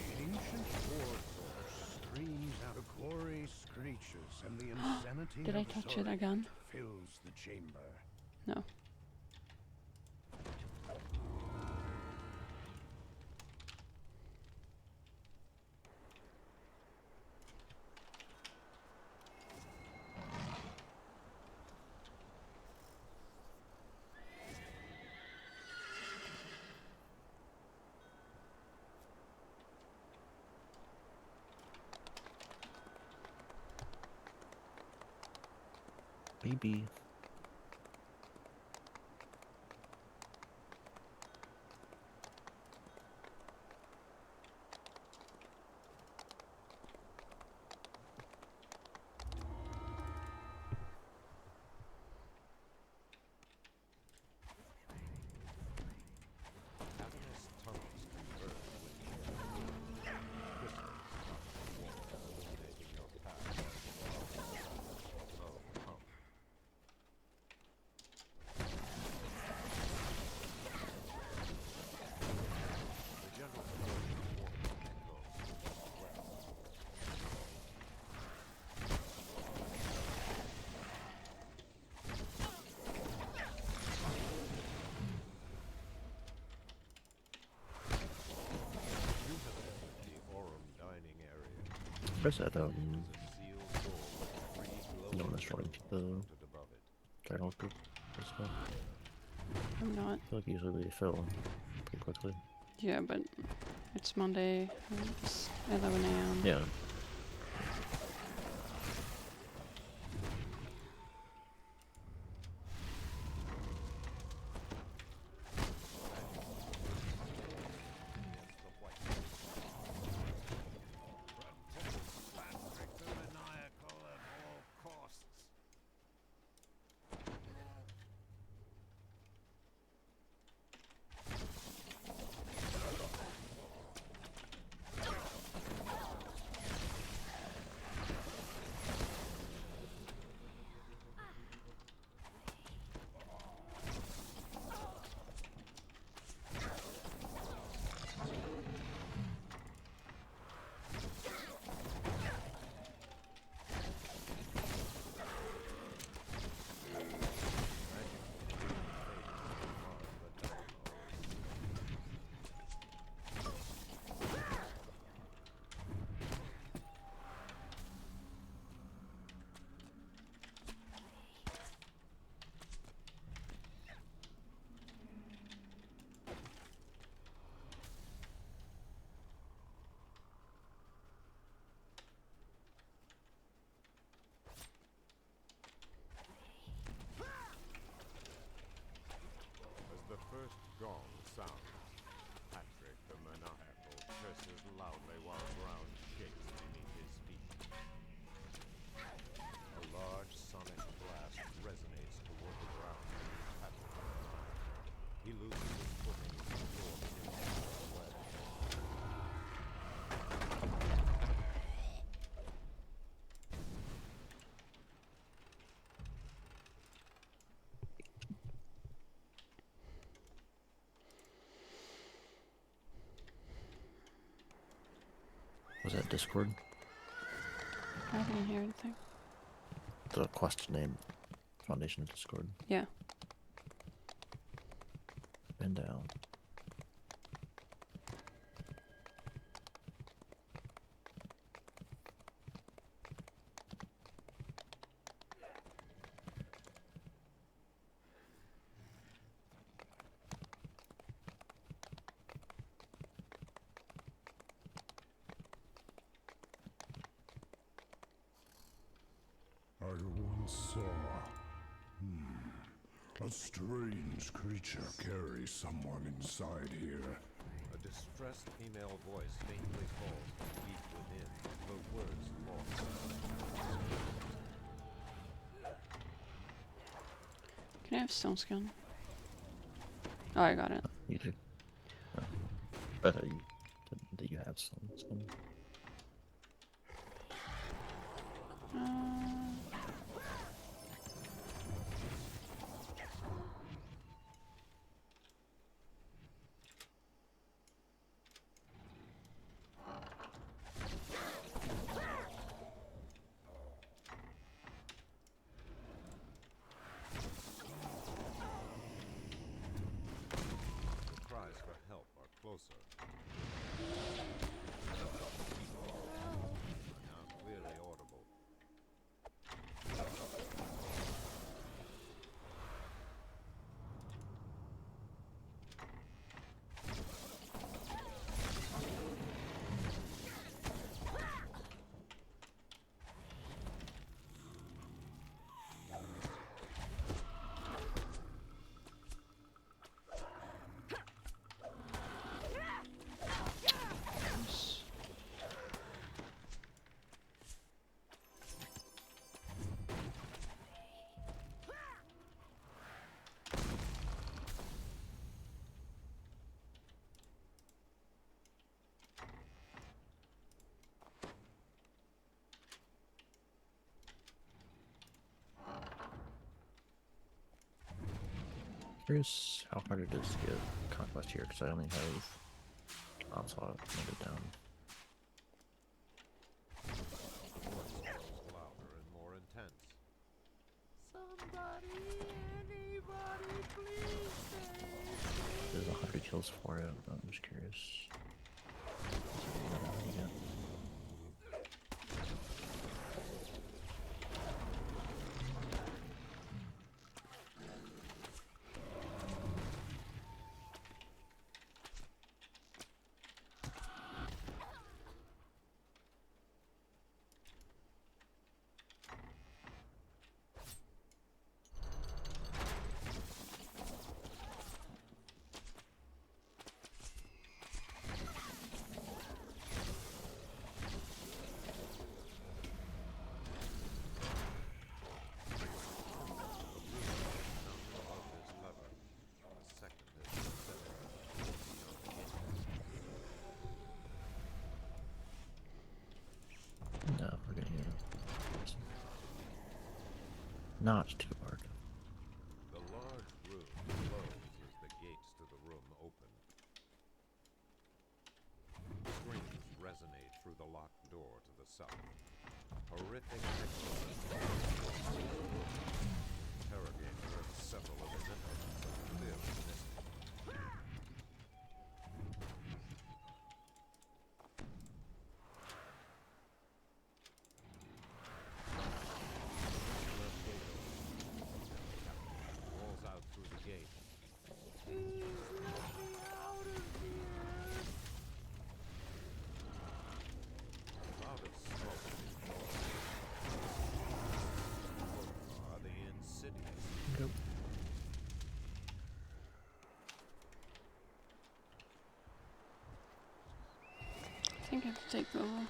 The ancient war force streams out. The quarry screeches, and the insanity Did I of touch it Zork again? fills the chamber. No. Maybe. Where's that, no one is running to the Dragon group. this stuff? I'm not. I feel like usually they fill pretty quickly. Yeah, but it's Monday. It's 11 a.m. Yeah. Patrick the maniacal at all costs. As the first gong sounds, Patrick the maniacal curses loudly while ground shakes beneath his feet. A large sonic blast resonates toward the ground beneath Patrick's mind. He loses his footing and absorbs himself in the ledge. Was that Discord? I didn't hear anything. The quest name. Foundation Discord. Yeah. And down. I once saw a strange creature carry someone inside here. A distressed female voice faintly calls from deep within, her words lost. Can I have stone skin? Oh, I got it. You do. Oh. I thought you said that you have some. Cries for help are closer. Now clearly audible. Curious how hard it is to get conquest here because I only have onslaught noted down. The voice grows louder and more intense. Somebody, anybody, please save me. There's 100 kills for it. I'm just curious. Yeah. we're getting it. Not too hard. The large room glows as the gates to the room open. Screams resonate through the locked door to the south. Horrific echoes. Interrogator and several of his instruments are clearly missing. Rolls out through the gate. Cloud of smoke are the insidious. Go. I think I have to take Vovo.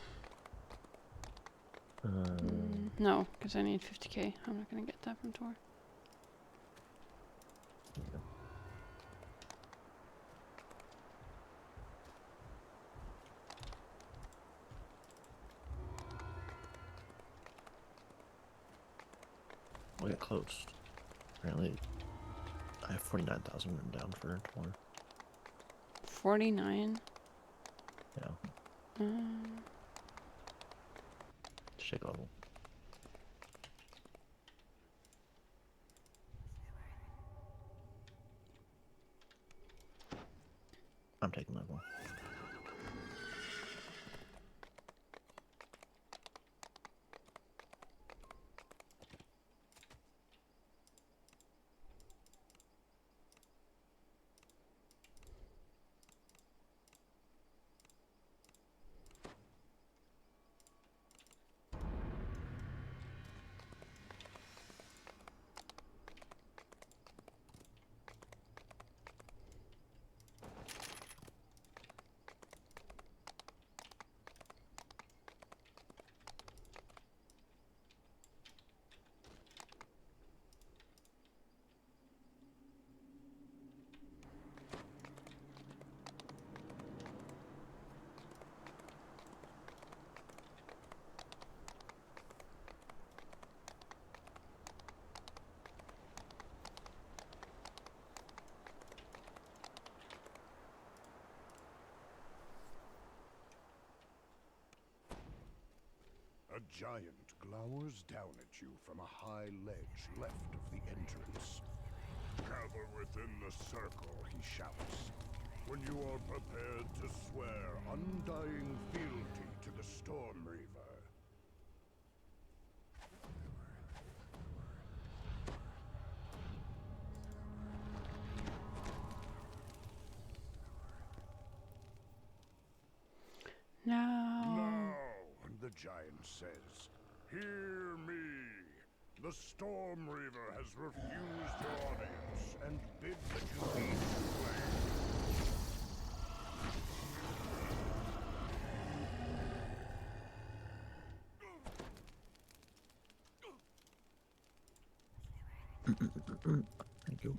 Um, No, because I need 50k. I'm not gonna get that from Tor. yeah. We'll get close. Apparently, I have 49,000 written down for tomorrow. 49. Yeah, Um, shake level. I'm taking level. A giant glowers down at you from a high ledge left of the entrance. Gather within the circle, he shouts. When you are prepared to swear undying fealty to the Storm Reaver. no. Now, the giant says, hear me. The Storm Reaver has refused your audience and bid that you each slay. Thank you.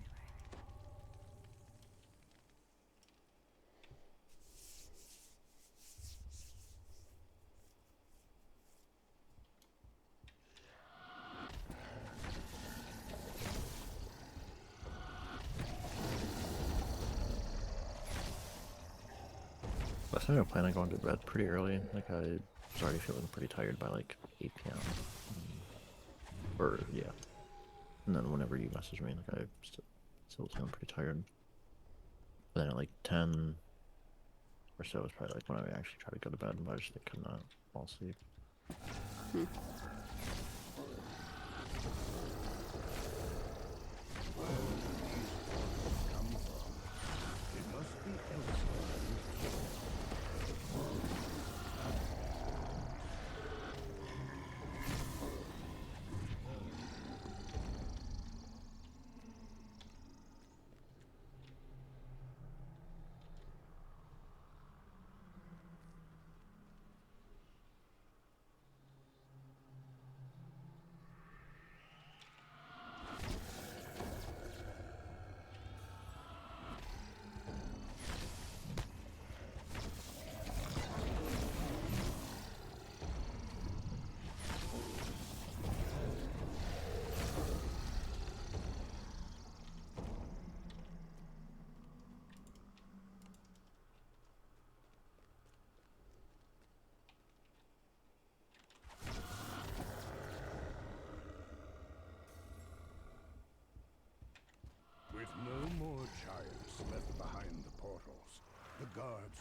Last night I planned on going to bed pretty early. Like I was already feeling pretty tired by like 8 p.m. Or yeah. And then whenever you messaged me, like I still feeling pretty tired. But then at like 10 or so was probably like when I actually tried to go to bed, but I just like, could not fall asleep. It must be elsewhere.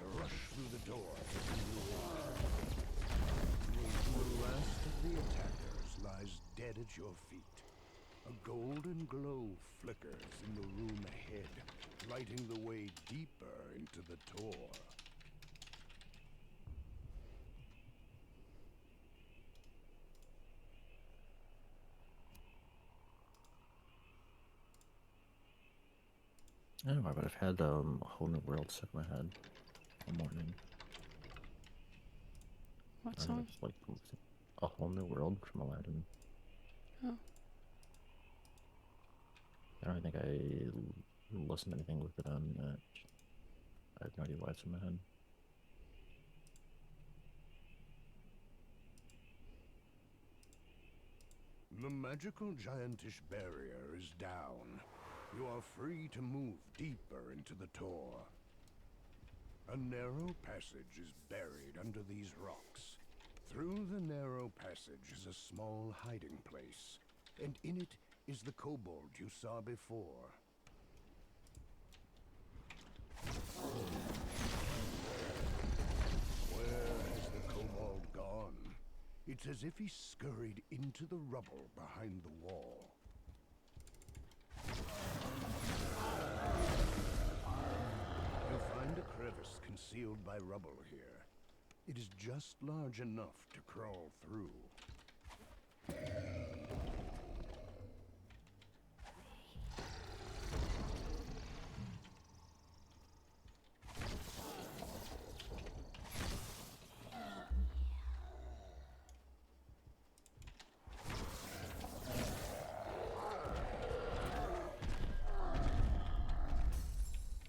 guards rush through the door to give you order. The last of the attackers lies dead at your feet. A golden glow flickers in the room ahead, lighting the way deeper into the Tor. I don't know, but I've had a whole new world stuck in my head all morning. What I don't know, song? it's like a whole new world from Aladdin. Oh. I don't think I listened to anything with it on it. I have no idea why it's in my head. The magical giantish barrier is down. You are free to move deeper into the Tor. A narrow passage is buried under these rocks. Through the narrow passage is a small hiding place, and in it is the kobold you saw before. Where has the kobold gone? It's as if he scurried into the rubble behind the wall. You'll find a crevice concealed by rubble here. It is just large enough to crawl through.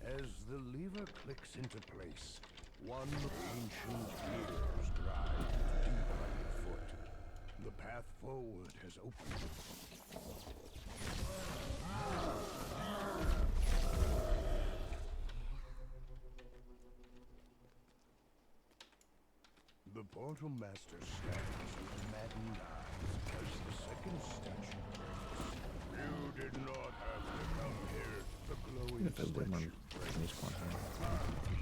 As the lever clicks into place, one ancient gears drive deep underfoot. The path forward has opened. The portal master stands with maddened eyes as the second statue breaks. You did not have to come here. The glowing If I win on statue breaks. Miss Quantum.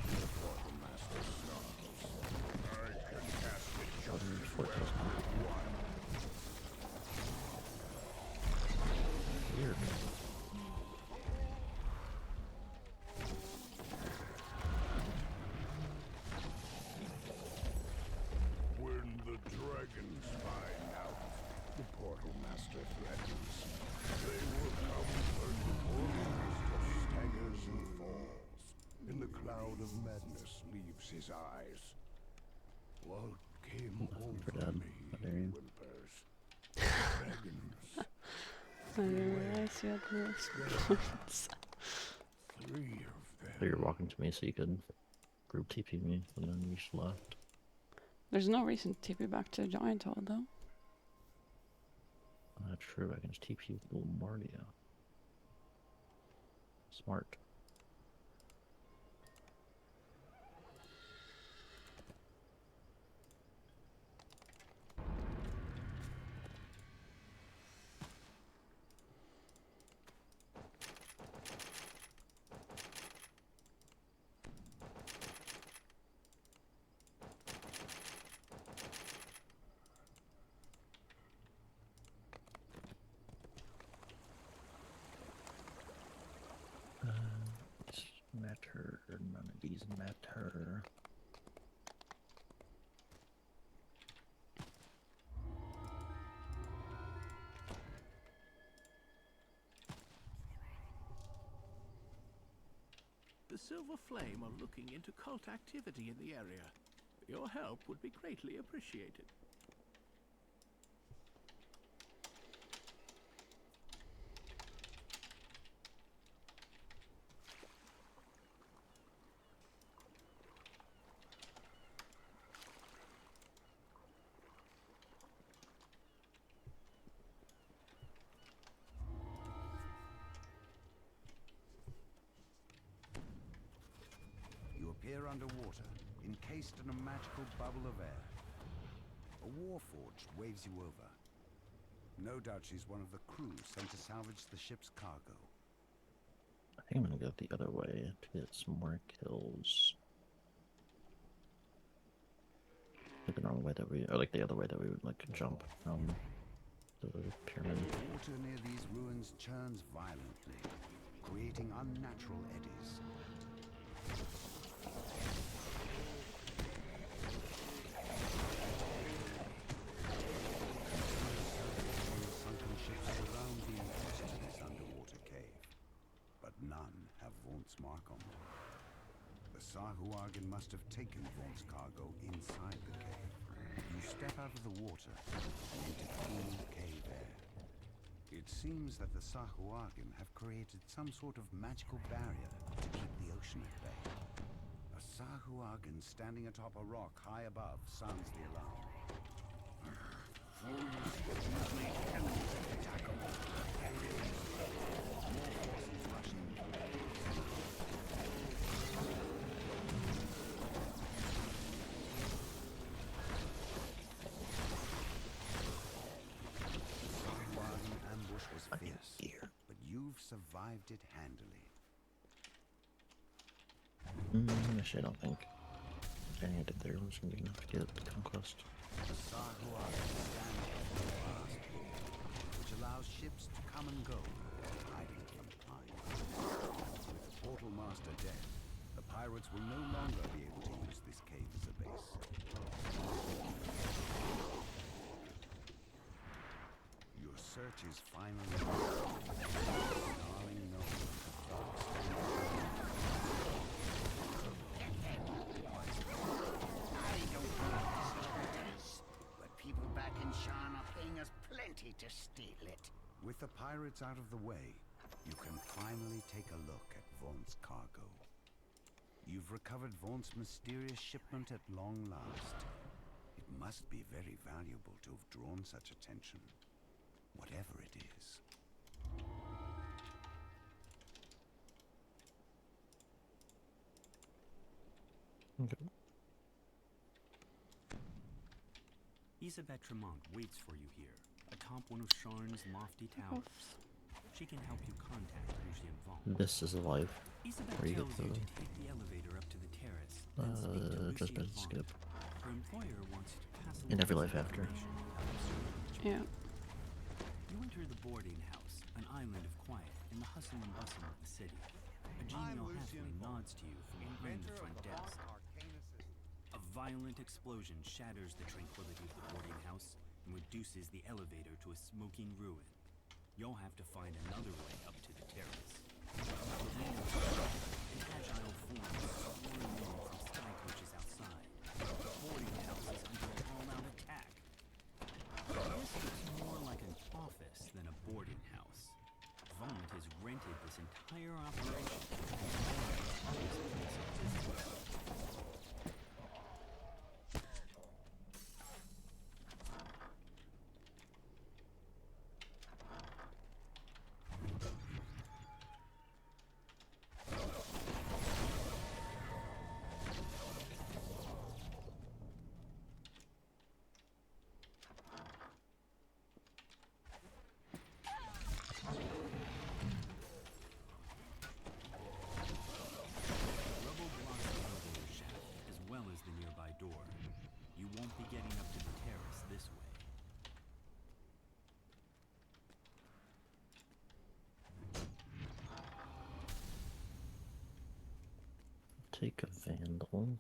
The portal master snarls. I can cast it just as well with one. Weird. When the dragons find out, the portal master threatens. They will come for the portal master staggers and falls, and the cloud of madness leaves his eyes. What came for over Dad. me, How he dare you. whimpers. Dragons. I didn't realize you had those points. 3 of them. So you're walking to me so you could group TP me, and then you just left. There's no reason to TP back to Giant Hall though. Not true, I can just TP with little Mardia. Smart. Matter, none of these matter. The Silver Flame are looking into cult activity in the area. Your help would be greatly appreciated. You appear underwater, encased in a magical bubble of air. A warforged waves you over. No doubt she's one of the crew sent to salvage the ship's cargo. I think I'm gonna go the other way to get some more kills. Like the normal way that we, or like the other way that we would like jump from the pyramid. Water near these ruins churns violently, creating unnatural eddies. Sunken ships surround the entrance to this underwater cave, but none have Vaunt's mark on them. The Sahuagin must have taken Vaunt's cargo inside the cave. You step out of the water and into cool cave air. It seems that the Sahuagin have created some sort of magical barrier to keep the ocean at bay. A Sahuagin standing atop a rock high above sounds the alarm. But you've survived it handily. Actually, I don't think any I did there was gonna be enough to get the conquest. The Sahuagin stand before the blast wall, which allows ships to come and go, hiding from time. With the portal master dead, the pirates will no longer be able to use this cave as a base. Your search is finally darling no. I don't know what this is, but people back in Sharn are paying us plenty to steal it. With the pirates out of the way, you can finally take a look at Vaunt's cargo. You've recovered Vaunt's mysterious shipment at long last. It must be very valuable to have drawn such attention, whatever it is. Okay. Isabeth Tremont waits for you here, atop one of Sharn's lofty towers. She can help you contact Lucien Vaunt. This is alive. Isabeth Where you tells get you the to take the elevator up to the terrace, then speak to just Lucien better Vaunt. skip. Her employer wants you to pass In along every some life after. information about the search. Yeah. You enter the boarding house, an island of quiet in the hustle and bustle of the city. A genial halfling nods to you from behind the front desk. A violent explosion shatters the tranquility of the boarding house and reduces the elevator to a smoking ruin. You'll have to find another way up to the terrace. An agile form swarming in from sky coaches outside. The boarding house is under an all-out attack. This looks more like an office than a boarding house. Vaunt has rented this entire operation. Rubble blocks the elevator shaft, as well as the nearby door. You won't be getting up to the terrace this way. Take a vandal.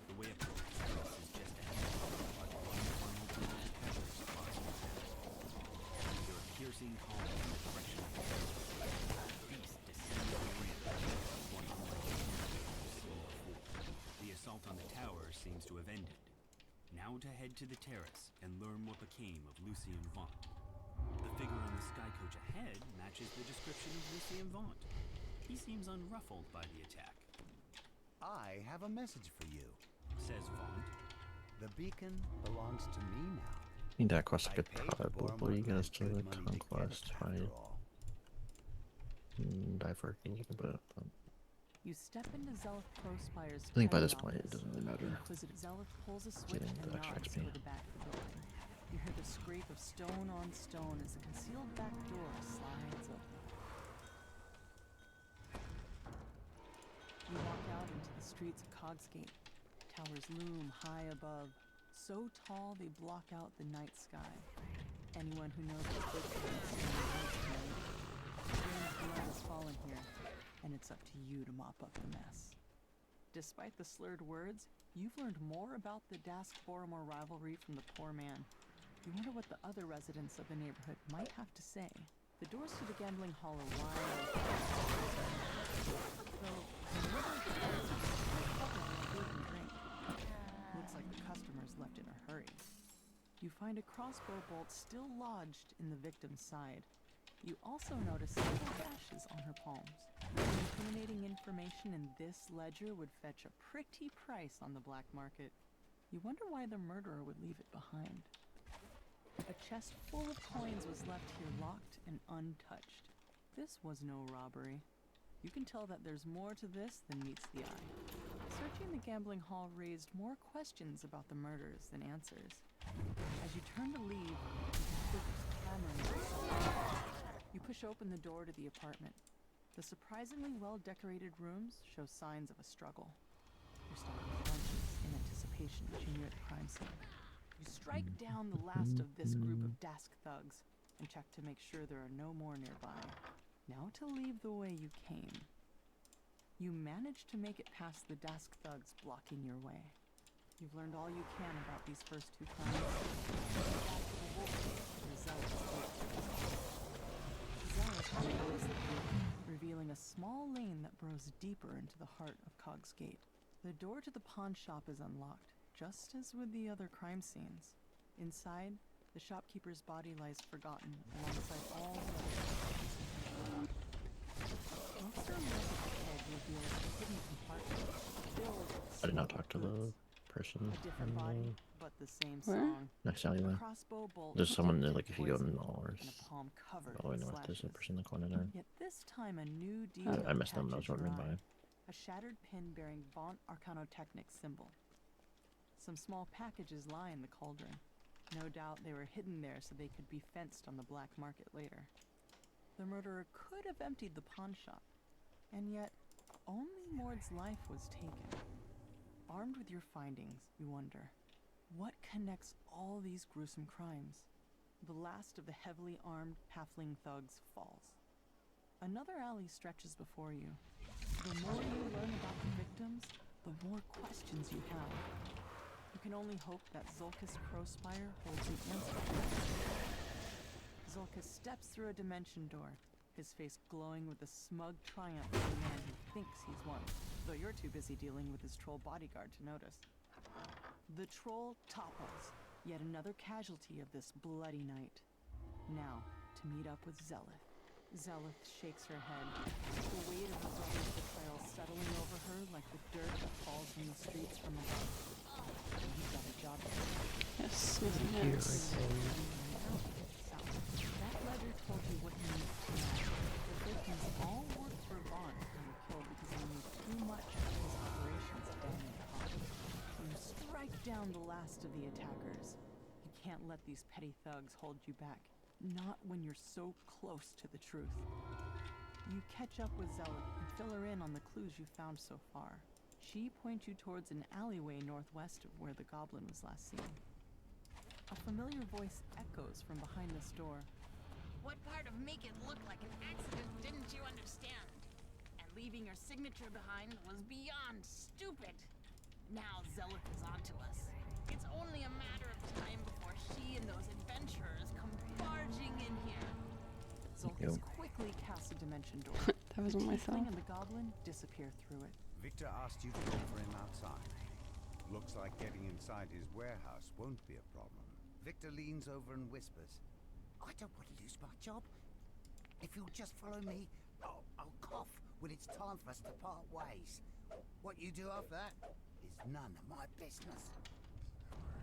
The way up to the terrace is just ahead. One final blow catches across the path. You hear a piercing call in the direction of the terrace. The beast descends the ramp. One unlike any you've seen before. The assault on the tower seems to have ended. Now to head to the terrace and learn what became of Lucien Vaunt. The figure on the sky coach ahead matches the description of Lucien Vaunt. He seems unruffled by the attack, I have a message for you. says Vaunt. The beacon belongs to me now. I think that quest I could paid probably Boromir get us to good the money to get conquest it, by after all. diverting you can put it. You step into Zelith Prospire's I think by petty this point it office. doesn't really matter. Inquisitive Zelith pulls a switch Getting and the extra nods XP. toward the back of the building. You hear the scrape of stone on stone as the concealed back door slides open. You walk out into the streets of Cogsgate. Towers loom high above, so tall they block out the night sky. Anyone who knows what's good for them the rain of blood has fallen here, and it's up to you to mop up the mess. Despite the slurred words, you've learned more about the Dask-Boromor rivalry from the poor man. You wonder what the other residents of the neighborhood might have to say. The doors to the gambling hall are wide open. Though, the neighborhood and a couple of food and drink. Looks like the customers left in a hurry. You find a crossbow bolt still lodged in the victim's side. You also notice several gashes on her palms. Incriminating information in this ledger would fetch a pretty price on the black market. You wonder why the murderer would leave it behind. A chest full of coins was left here locked and untouched. This was no robbery. You can tell that there's more to this than meets the eye. Searching the gambling hall raised more questions about the murders than answers. As you turn to leave, you You push open the door to the apartment. The surprisingly well-decorated rooms show signs of a struggle. Your stomach clenches in anticipation as you near the crime scene. You strike down the last of this group of Dask thugs and check to make sure there are no more nearby. Now to leave the way you came. You manage to make it past the Dask thugs blocking your way. You've learned all you can about these first two crimes. Back to the wolf cave and the zealot's gate. Zealot closes the gate, revealing a small lane that burrows deeper into the heart of Cog's Gate. The door to the pawn shop is unlocked, just as with the other crime scenes. Inside, the shopkeeper's body lies forgotten alongside all the other. Closer look at the head reveals a hidden compartment filled with I did not talk to the goods. person. A different body, but the same Where? song. Next A alleyway. crossbow bolt There's someone there, dipped like, in if you go poison, north. and a palm covered Oh, in north, there's a slashes. person in the corner there. Yet this time a new detail I missed them when I was catches your running eye. by. A shattered pin bearing Vaunt Arcanotechnic symbol. Some small packages lie in the cauldron. No doubt they were hidden there so they could be fenced on the black market later. The murderer could have emptied the pawn shop, and yet only Mord's life was taken. Armed with your findings, you wonder, what connects all these gruesome crimes? The last of the heavily armed halfling thugs falls. Another alley stretches before you. The more you learn about the victims, the more questions you have. You can only hope that Zulkus Crowspire holds the answer. Zulkus steps through a dimension door, his face glowing with the smug triumph of the man who thinks he's won, though you're too busy dealing with his troll bodyguard to notice. The troll topples, yet another casualty of this bloody night. Now, to meet up with Zelith. Zelith shakes her head, the weight of her brother's betrayal settling over her like the dirt that falls from the streets from above. And you've got a job to do. Yes, moving hands. That ledger told you what you need to know. The victims all worked for Vaughn who were killed because they knew too much of his operations down in the hall. You strike down the last of the attackers. You can't let these petty thugs hold you back. Not when you're so close to the truth. You catch up with Zelith and fill her in on the clues you found so far. She points you towards an alleyway northwest of where the goblin was last seen. A familiar voice echoes from behind this door. What part of make it look like an accident didn't you understand? And leaving your signature behind was beyond stupid. Now Zelith is onto us. It's only a matter of time before she and those adventurers come barging in here. Zulkus quickly casts a dimension door. That wasn't the myself. tiefling and the goblin disappear through it. Victor asked you to wait for him outside. Looks like getting inside his warehouse won't be a problem. Victor leans over and whispers, I don't want to lose my job. If you'll just follow me, I'll cough when it's time for us to part ways. What you do after that is none of my business.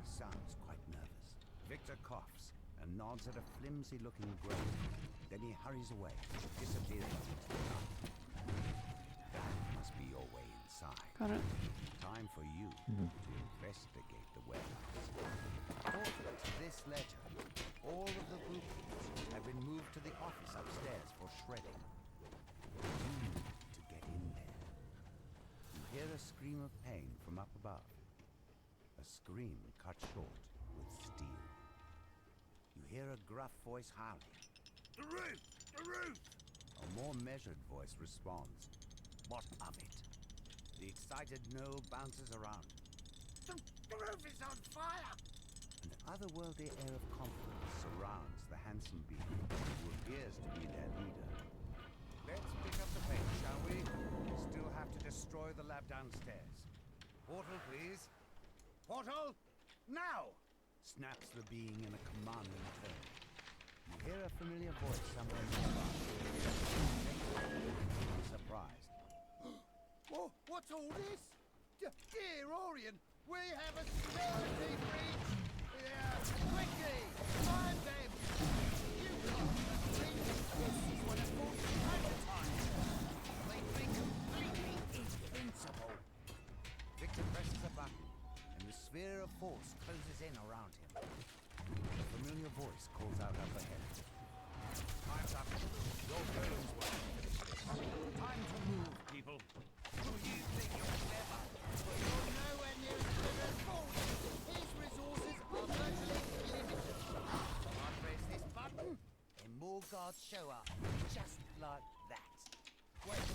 Sounds quite nervous. Victor coughs and nods at a flimsy-looking grave. Then he hurries away, disappears into the night. That must be your way inside. Got it. Time for you to investigate the warehouse. According to this ledger, all of the group have been moved to the office upstairs for shredding. You need to get in there. You hear hear a scream of pain from up above. A scream cut short with steel. You hear a gruff voice howling. The roof! The roof! A more measured voice responds. What of it? The excited Noel bounces around. The roof is on fire! An otherworldly air of confidence surrounds the handsome being who appears to be their leader. Let's pick up the pace, shall we? We still have to destroy the lab downstairs. Portal, please. Portal! Now! Snaps the being in a commanding tone. You hear a familiar voice somewhere nearby. Surprised. What's all this? Dear Orion, we have a security breach! Quickly! Find them! You can't breach! This is what a force prototype! They've been completely invincible! Victor presses a button, and the sphere of force closes in around him. A familiar voice calls out up ahead. Time's up. Your goons will finish this. Time to move, people. Who do you think you're clever? But you're nowhere near as clever as Forge. His resources are virtually limited. I press this button, and more guards show up. Just like that. Wait,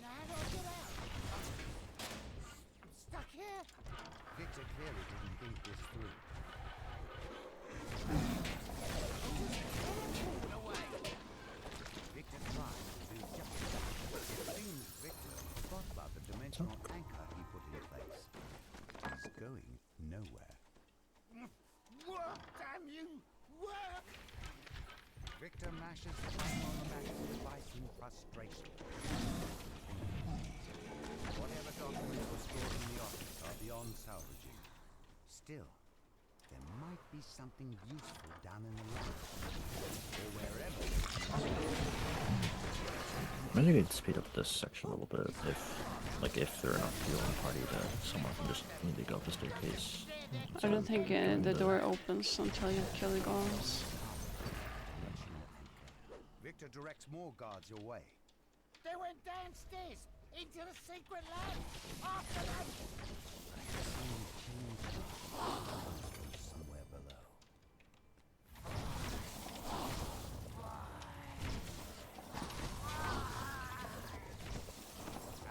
now how do I get out? I'm stuck here. Victor clearly didn't think this through. Away. Victor tried to do just that. It seems Victor forgot about the dimensional anchor he put in place. He's going nowhere. Work, damn you! Work! Victor mashes the button on the magic device in frustration. Whatever documents were stored in the office are beyond salvaging. Still, there might be something useful down in the lab, or wherever. Maybe we could speed up this section a little bit if there are enough people in the party that someone can just immediately go just in case. I don't think the door opens until you kill the golems. Victor directs more guards your way. They went downstairs into the secret lab. After them. Somewhere below.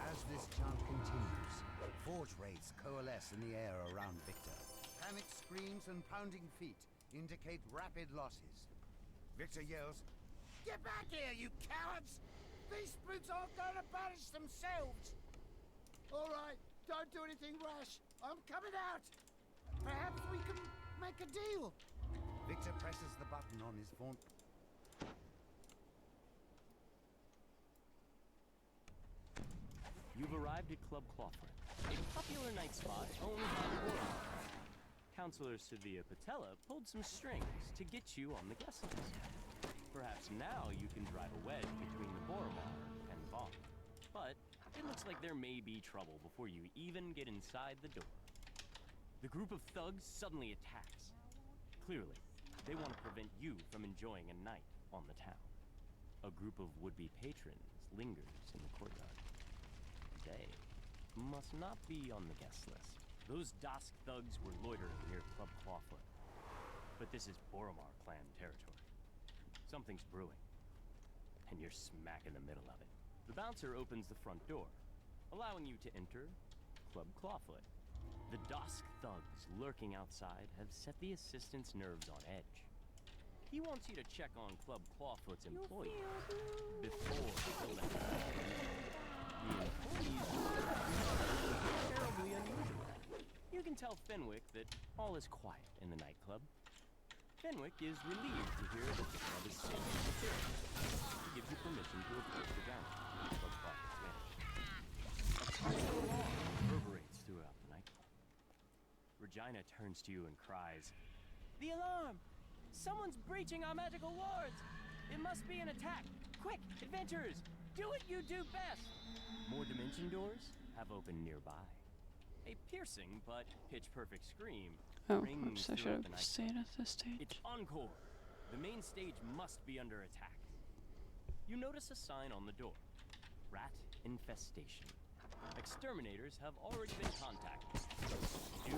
As this chant continues, forge raids coalesce in the air around Victor. Panic screams and pounding feet indicate rapid losses. Victor yells, "Get back here, you cowards! These brutes aren't going to banish themselves! All right, don't do anything rash. I'm coming out. Perhaps we can make a deal." Victor presses the button on his phone. You've arrived at Club Clawfoot, a popular night spot owned by the Warlock. Counselor Sevilla Patella pulled some strings to get you on the guest list. Perhaps now you can drive a wedge between the Boromar and Vaughn. But it looks like there may be trouble before you even get inside the door. The group of thugs suddenly attacks. Clearly, they want to prevent you from enjoying a night on the town. A group of would-be patrons lingers in the courtyard. They must not be on the guest list. Those Dusk thugs were loitering near Club Clawfoot. But this is Boromar clan territory. Something's brewing, and you're smack in the middle of it. The bouncer opens the front door, allowing you to enter Club Clawfoot. The Dusk thugs lurking outside have set the assistant's nerves on edge. He wants you to check on Club Clawfoot's employees before the let them in. The employees are terribly unusual. You can tell Fenwick that all is quiet in the nightclub. Fenwick is relieved to hear that the club is safe and secure. He gives you permission to approach the gallery. Club Clawfoot's manager. A constant alarm reverberates throughout the nightclub. Regina turns to you and cries, "The alarm! Someone's breaching our magical wards! It must be an attack! Quick, adventurers! Do what you do best!" More dimension doors have opened nearby. A piercing but pitch-perfect scream rings so I should throughout the have stayed nightclub. at this stage. It's encore. The main stage must be under attack. You notice a sign on the door. Rat infestation. Exterminators have already been contacted. Do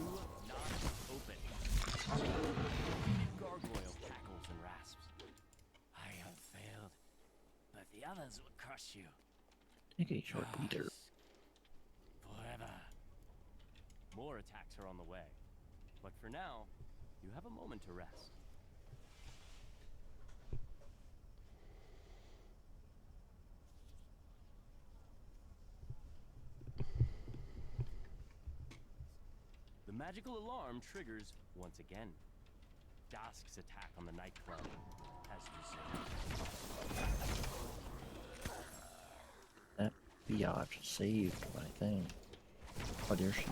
not open. Gargoyle cackles and rasps. I have failed, but the others will crush you. Take a short beater. Forever. More attacks are on the way, but for now, you have a moment to rest. The magical alarm triggers once again. Dusk's attack on the nightclub has resumed. That biatch saved my thing. Oh, dear she.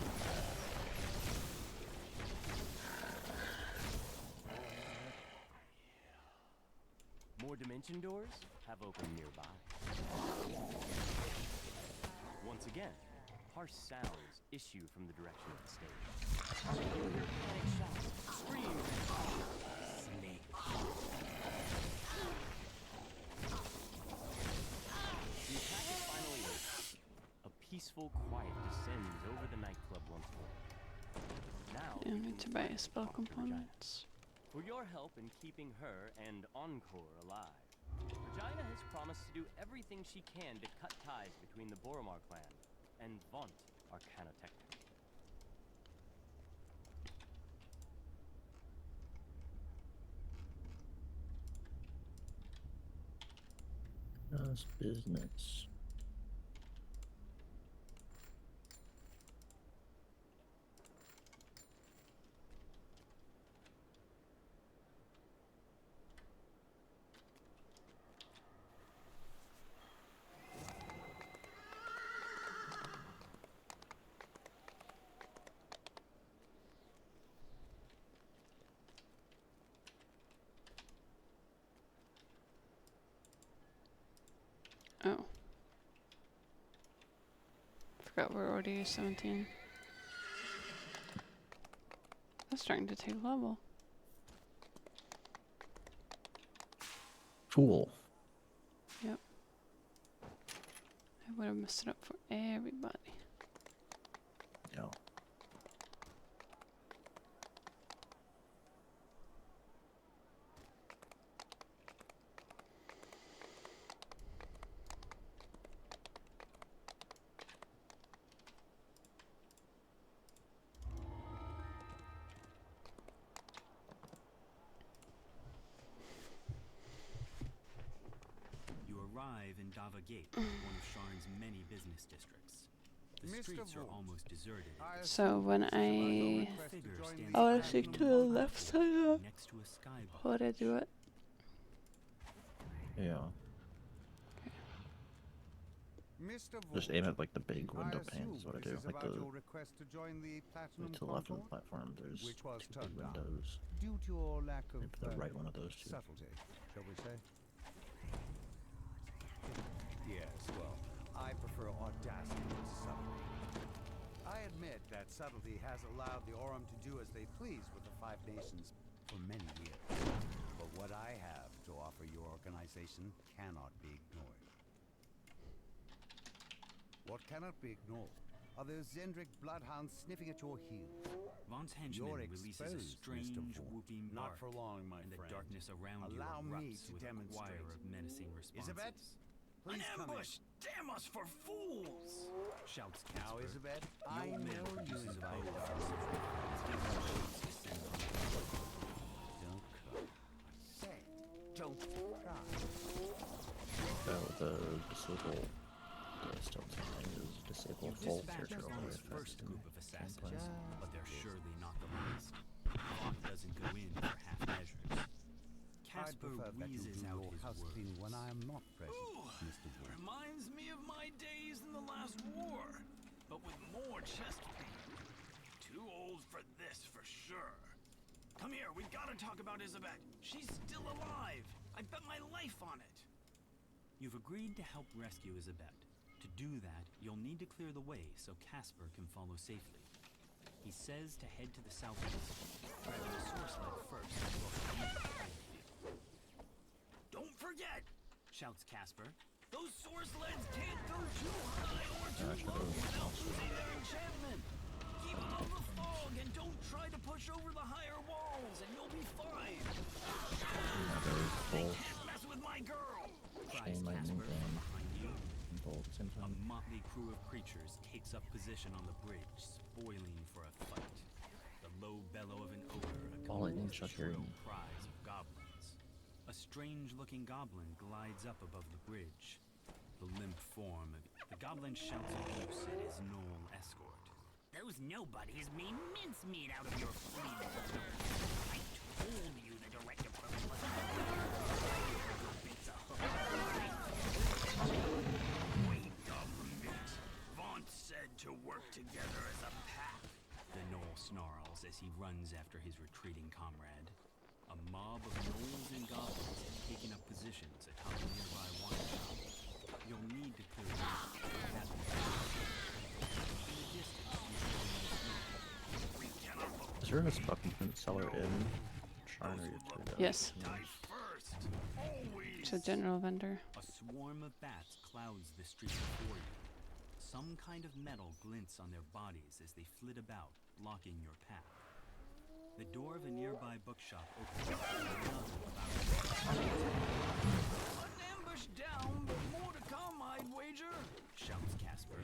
More dimension doors have opened nearby. Once again, harsh sounds issue from the direction of the stage. You hear panic shouts, screams, snake. The attack is finally over. A peaceful quiet descends over the nightclub once more. Now, I need to buy spell components. for your help in keeping her and Encore alive, Regina has promised to do everything she can to cut ties between the Boromar clan and vaunt Arcana Technica. Does business. Oh. Forgot we're already 17. That's starting to take level. Cool. Yep. I would have messed it up for everybody. Yeah. You arrive in Dava Gate, one of Sharn's many business districts. The streets are almost deserted. So when I... Figure stands I want to stick to the left side up. next to a skybox. How would I do it? Yeah. Mr. Just aim at like the big window panes is what I do. This is Like about the your request to join the Platinum to the left of the Concord, platform, there's which was two big turned down windows. due to your lack of Maybe the right one of those two. subtlety, shall we say? Yes, well, I prefer audacity to subtlety. I admit that subtlety has allowed the Aurum to do as they please with the Five Nations for many years. But what I have to offer your organization cannot be ignored. What cannot be ignored are those Zendrick bloodhounds sniffing at your heels. Vaughn's henchman You're releases a exposed, strange Mr. Vaughn. whooping Not bark, for long, my and the friend. darkness around Allow you me erupts to with a choir demonstrate. of menacing responses. Isabet, please An come in. ambush! Damn us for fools! Shouts Now, Casper. Isabet, The I old man know you produces a invite bow us. from shapes descend on the Don't cry. Say, don't cry. The disable the stone sign is disable full Dispatch searcher Vaughn's overlay first effect group of in assassins, gameplay. but they're surely not the last. Vaughn doesn't go in for half measures. I'd Casper prefer that you wheezes do out your his house words. cleaning when I am not present, Ooh, Mr. Wood. reminds me of my days in the last war, but with more chest pain. Too old for this, for sure. Come here, we gotta talk about Isabet. She's still alive. I bet my life on it. You've agreed to help rescue Isabet. To do that, you'll need to clear the way so Casper can follow safely. He says to head to the southeast, grabbing a source light first before heading to the battlefield. Don't forget! Shouts Casper, Those source sleds can't go too high or too low without losing their enchantment. Keep above the fog and don't try to push over the higher walls, and you'll be fine. They can't mess with my girl. Cries Shame I Casper moved from in. behind you. Both at the same A time. motley crew of creatures takes up position on the bridge, spoiling for a fight. The low bellow of an ogre All I need accompanies is the shut your shrill cries of goblins. A strange-looking goblin glides up above the bridge. The limp form of the goblin shouts abuse at his gnoll escort. Those nobodies made mincemeat out of your fleet. I told you the direct approach was it's a hook. Wait a minute. Vaughn said to work together as a pack. The gnoll snarls as he runs after his retreating comrade. A mob of gnolls and goblins have taken up positions atop a nearby wine shop. You'll need to clear them out. In the distance, you hear a noise. Is there a spot movement cellar in Sharn or you Yes. Die first. Always. It's a general vendor. A swarm of bats clouds the street before you. Some kind of metal glints on their bodies as they flit about, blocking your path. The door of a nearby bookshop opens up and another An ambush down, but more to come, I'd wager. shouts Casper.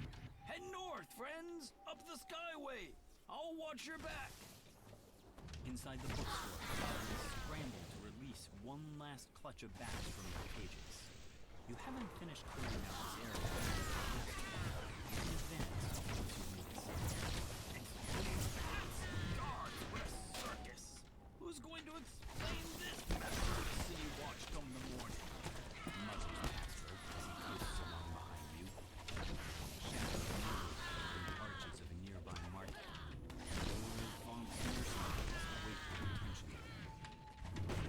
Head north, friends. Up the skyway. I'll watch your back. Inside the bookstore, goblins scramble to release one last clutch of bats from their cages. You haven't finished clearing out this area. You can advance once you make it safe. Guards, what a circus. Who's going to explain this method to the city watch come the morning? Mutters Casper as he coasts along behind you. Shadows move in the arches of a nearby market. Old Fonk's mercenaries wait for your attention.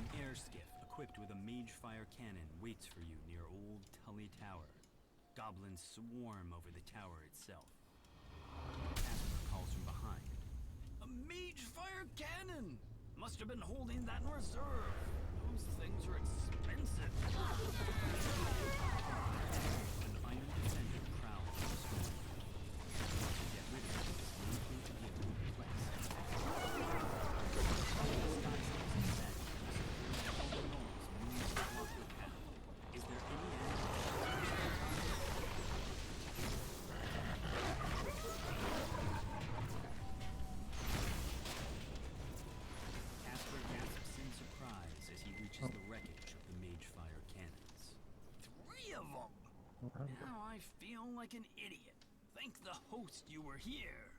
An air skiff equipped with a mage fire cannon waits for you near Old Tully Tower. Goblins swarm over the tower itself. Casper calls from behind. A mage fire cannon. Must have been holding that in reserve. Those things are expensive. An iron defender prowls the storm. To get rid of it, you need to give good place. Is there any end? Casper gasps in surprise as he reaches the wreckage of the mage fire cannons. 3 of them. Now I feel like an idiot. Thank the host you were here.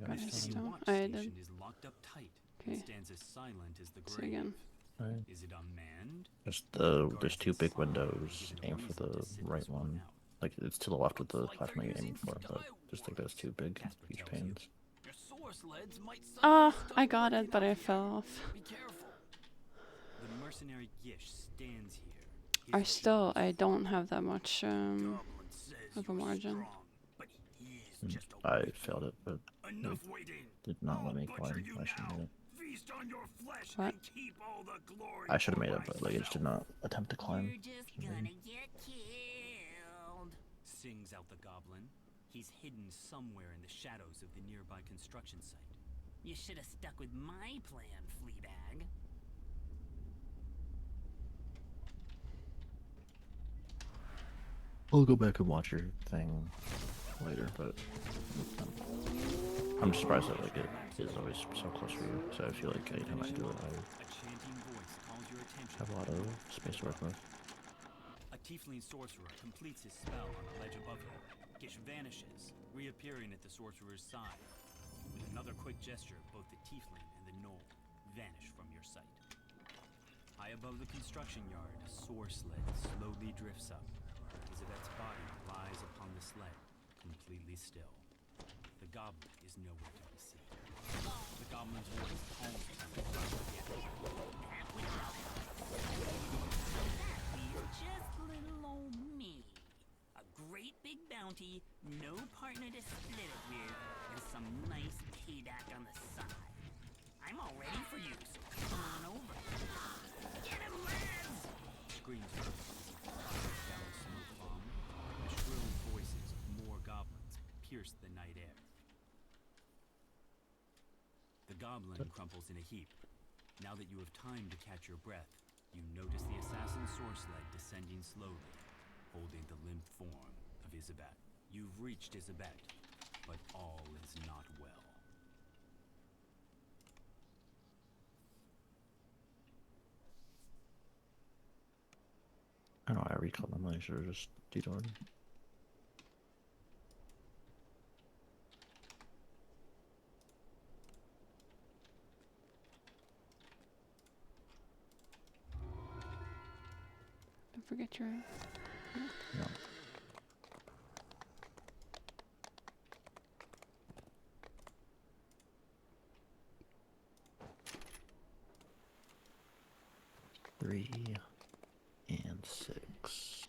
Got The his city stuff. watch I station did. is locked up tight and Okay. stands as silent as the So grave. again. Right. Is it unmanned? There's two big windows. Aim for the right one. Like it's to the left of the platform you're aiming for, but just like those two big huge panes. Your source sleds might I got it, but I fell off. Be careful. The mercenary Gish stands here. I don't have that much Goblin says of a you're margin. strong, but he's just a I failed it, but Enough waiting. did not let I'll me butcher climb. you I should have now. made it. Feast on your flesh What? and keep all the glory. I should have for made it, but like I just did myself. not attempt to climb. You're just for some gonna reason. get killed. Sings out the goblin. He's hidden somewhere in the shadows of the nearby construction site. You should have stuck with my plan, Fleabag. We'll go back and watch your thing later, but I'm surprised that like it is always so close for you. So I feel like anytime I do it, I A chanting voice calls your attention. have a lot of space to work with. A tiefling sorcerer completes his spell on the ledge above him. Gish vanishes, reappearing at the sorcerer's side. With another quick gesture, both the tiefling and the gnoll vanish from your sight. High above the construction yard, a soar sled slowly drifts up. Elizabeth's body lies upon the sled, completely still. The goblin is nowhere to be seen. The goblin's voice calls to you from the gap. Leave just little old me. A great big bounty, no partner to split it with, and some nice payback on the side. I'm all ready for you, so come on over. Get him, lads! Screams her as he flies down smoke goblin crumples in a heap. Now that you have time to catch your breath, you notice the assassin's sword sled descending slowly, holding the limp form of Isabet. You've reached Isabet, but all is not well. I don't know, I recall them, I should have just detoured. Don't forget your... No. Three and 6.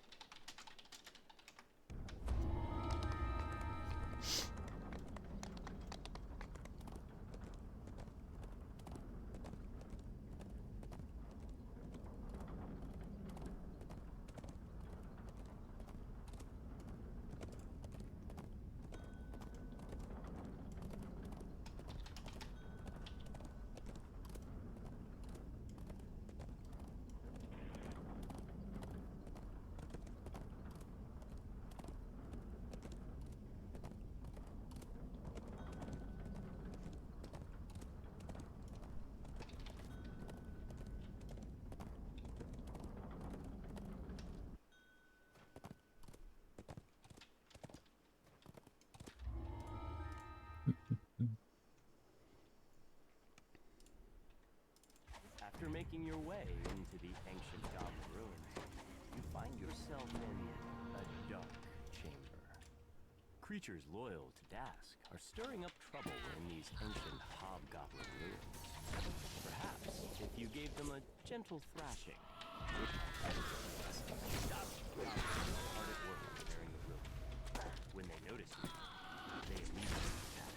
After making your way into the ancient goblin ruins, you find yourself in a dark chamber. Creatures loyal to Dask are stirring up trouble in these ancient hobgoblin ruins. Perhaps if you gave them a gentle thrashing. Dusk goblins are hard at work repairing the room. When they notice you, they immediately attack.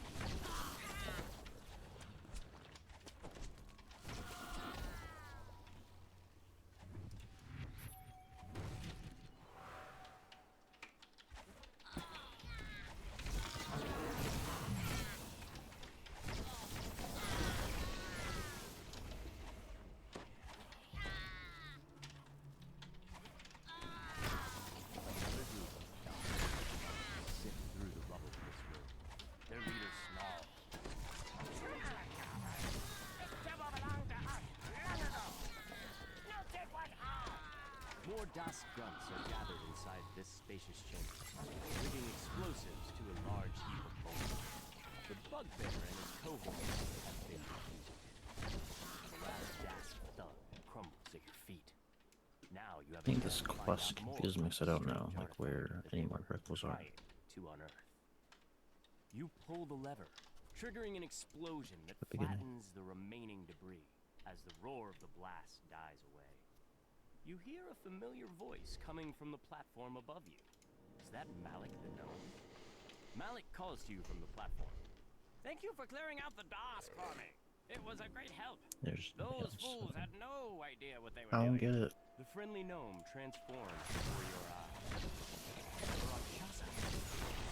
More Dask grunts are gathered inside this spacious chamber, rigging explosives to a large heap of bones. The bugbear and his cohorts have been defeated. The last Dask thug crumbles at your feet. Now you have I think a this chance to find quest out more confuses me about because I don't the know strange like where artifact that any they more were crystals are. trying to unearth. You pull the lever, triggering an explosion that The beginning. flattens the remaining debris as the roar of the blast dies away. You hear a familiar voice coming from the platform above you. Is that Malik the gnome? Malik calls to you from the platform. Thank you for clearing out the Dask for me. It was a great help. There's Those yes, fools okay. had no idea what they were I don't doing. get it. The friendly gnome transforms before your eyes. Rakshasa.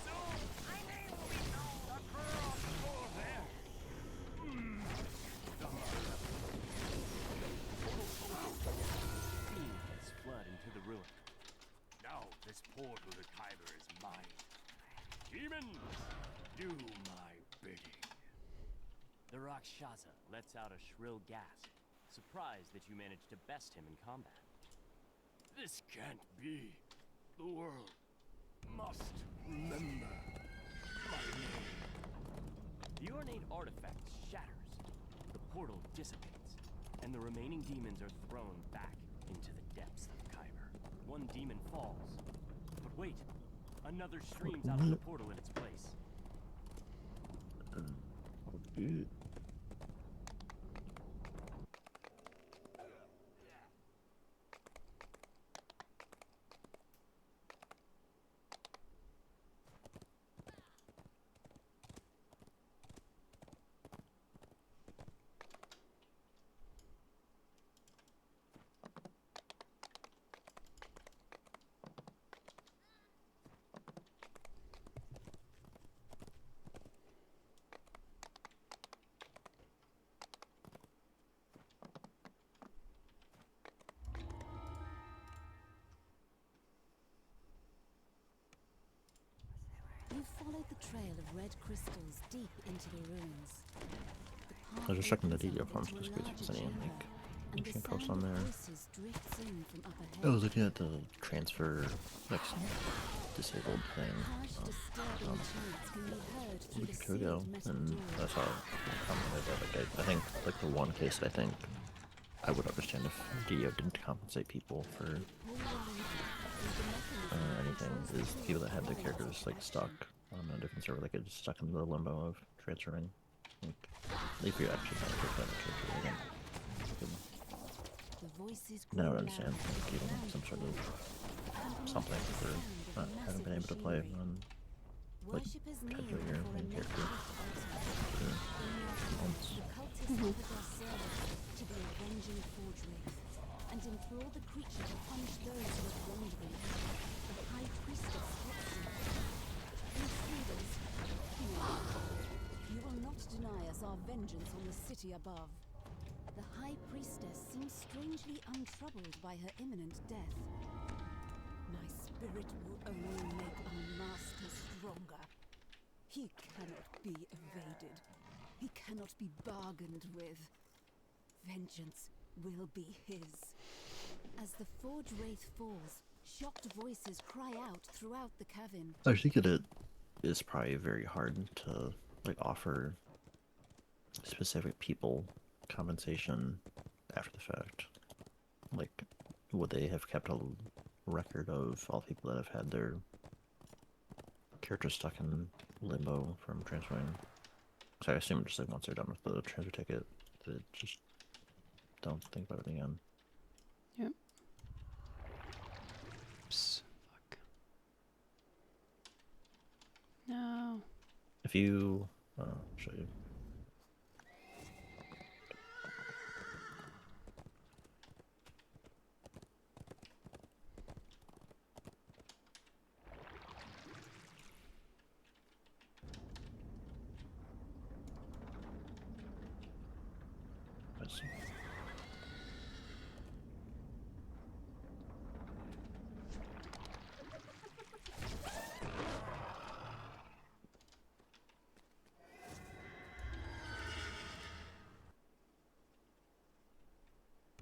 Soon, my name will be known across the there. Fiends flood into the ruin. Now this portal to Kyber is mine. Demons, do my bidding. The Rakshasa lets out a shrill gasp, surprised that you managed to best him in combat. This can't be. The world must remember my name. The ornate artifact shatters. The portal dissipates, and the remaining demons are thrown back into the depths of Kyber. One demon falls, but wait, another streams out of the portal in its place. Good. have followed the trail of red crystals deep into the ruins. The I was just path checking the opens video up forms into just a in case there's any larger like chamber, and the interesting posts sound on of there. voices drifts in from up ahead. I was looking at the transfer like disabled thing Harsh, disturbing chants can be heard a through week the or two ago, sealed metal and I doors. saw a comment about like I think like the one case that I think I would understand if Dio didn't compensate people for anything is people that had their characters like stuck on a different server, like it's stuck in the limbo of transferring. Like, if you're actually trying to take that character again, now I understand like, giving some sort of something for not having been able to play on like transfer your main character for months. To the avenging Forge Wraith, and implore the creature to punish those who have wronged them. The High Priestess helps you. Intruders, you will not deny us our vengeance on the city above. The High Priestess seems strangely untroubled by her imminent death. My spirit will only make our master stronger. He cannot be evaded. He cannot be bargained with. Vengeance will be his. As the Forge Wraith falls, shocked voices cry out throughout the cavern. I think that it is probably very hard to like offer specific people compensation after the fact. Like, would they have kept a record of all people that have had their characters stuck in limbo from transferring? So I assume just like once they're done with the transfer ticket, they just don't think about it again. Yep. Oops. Fuck. No. If you, I'll show you. Let's see.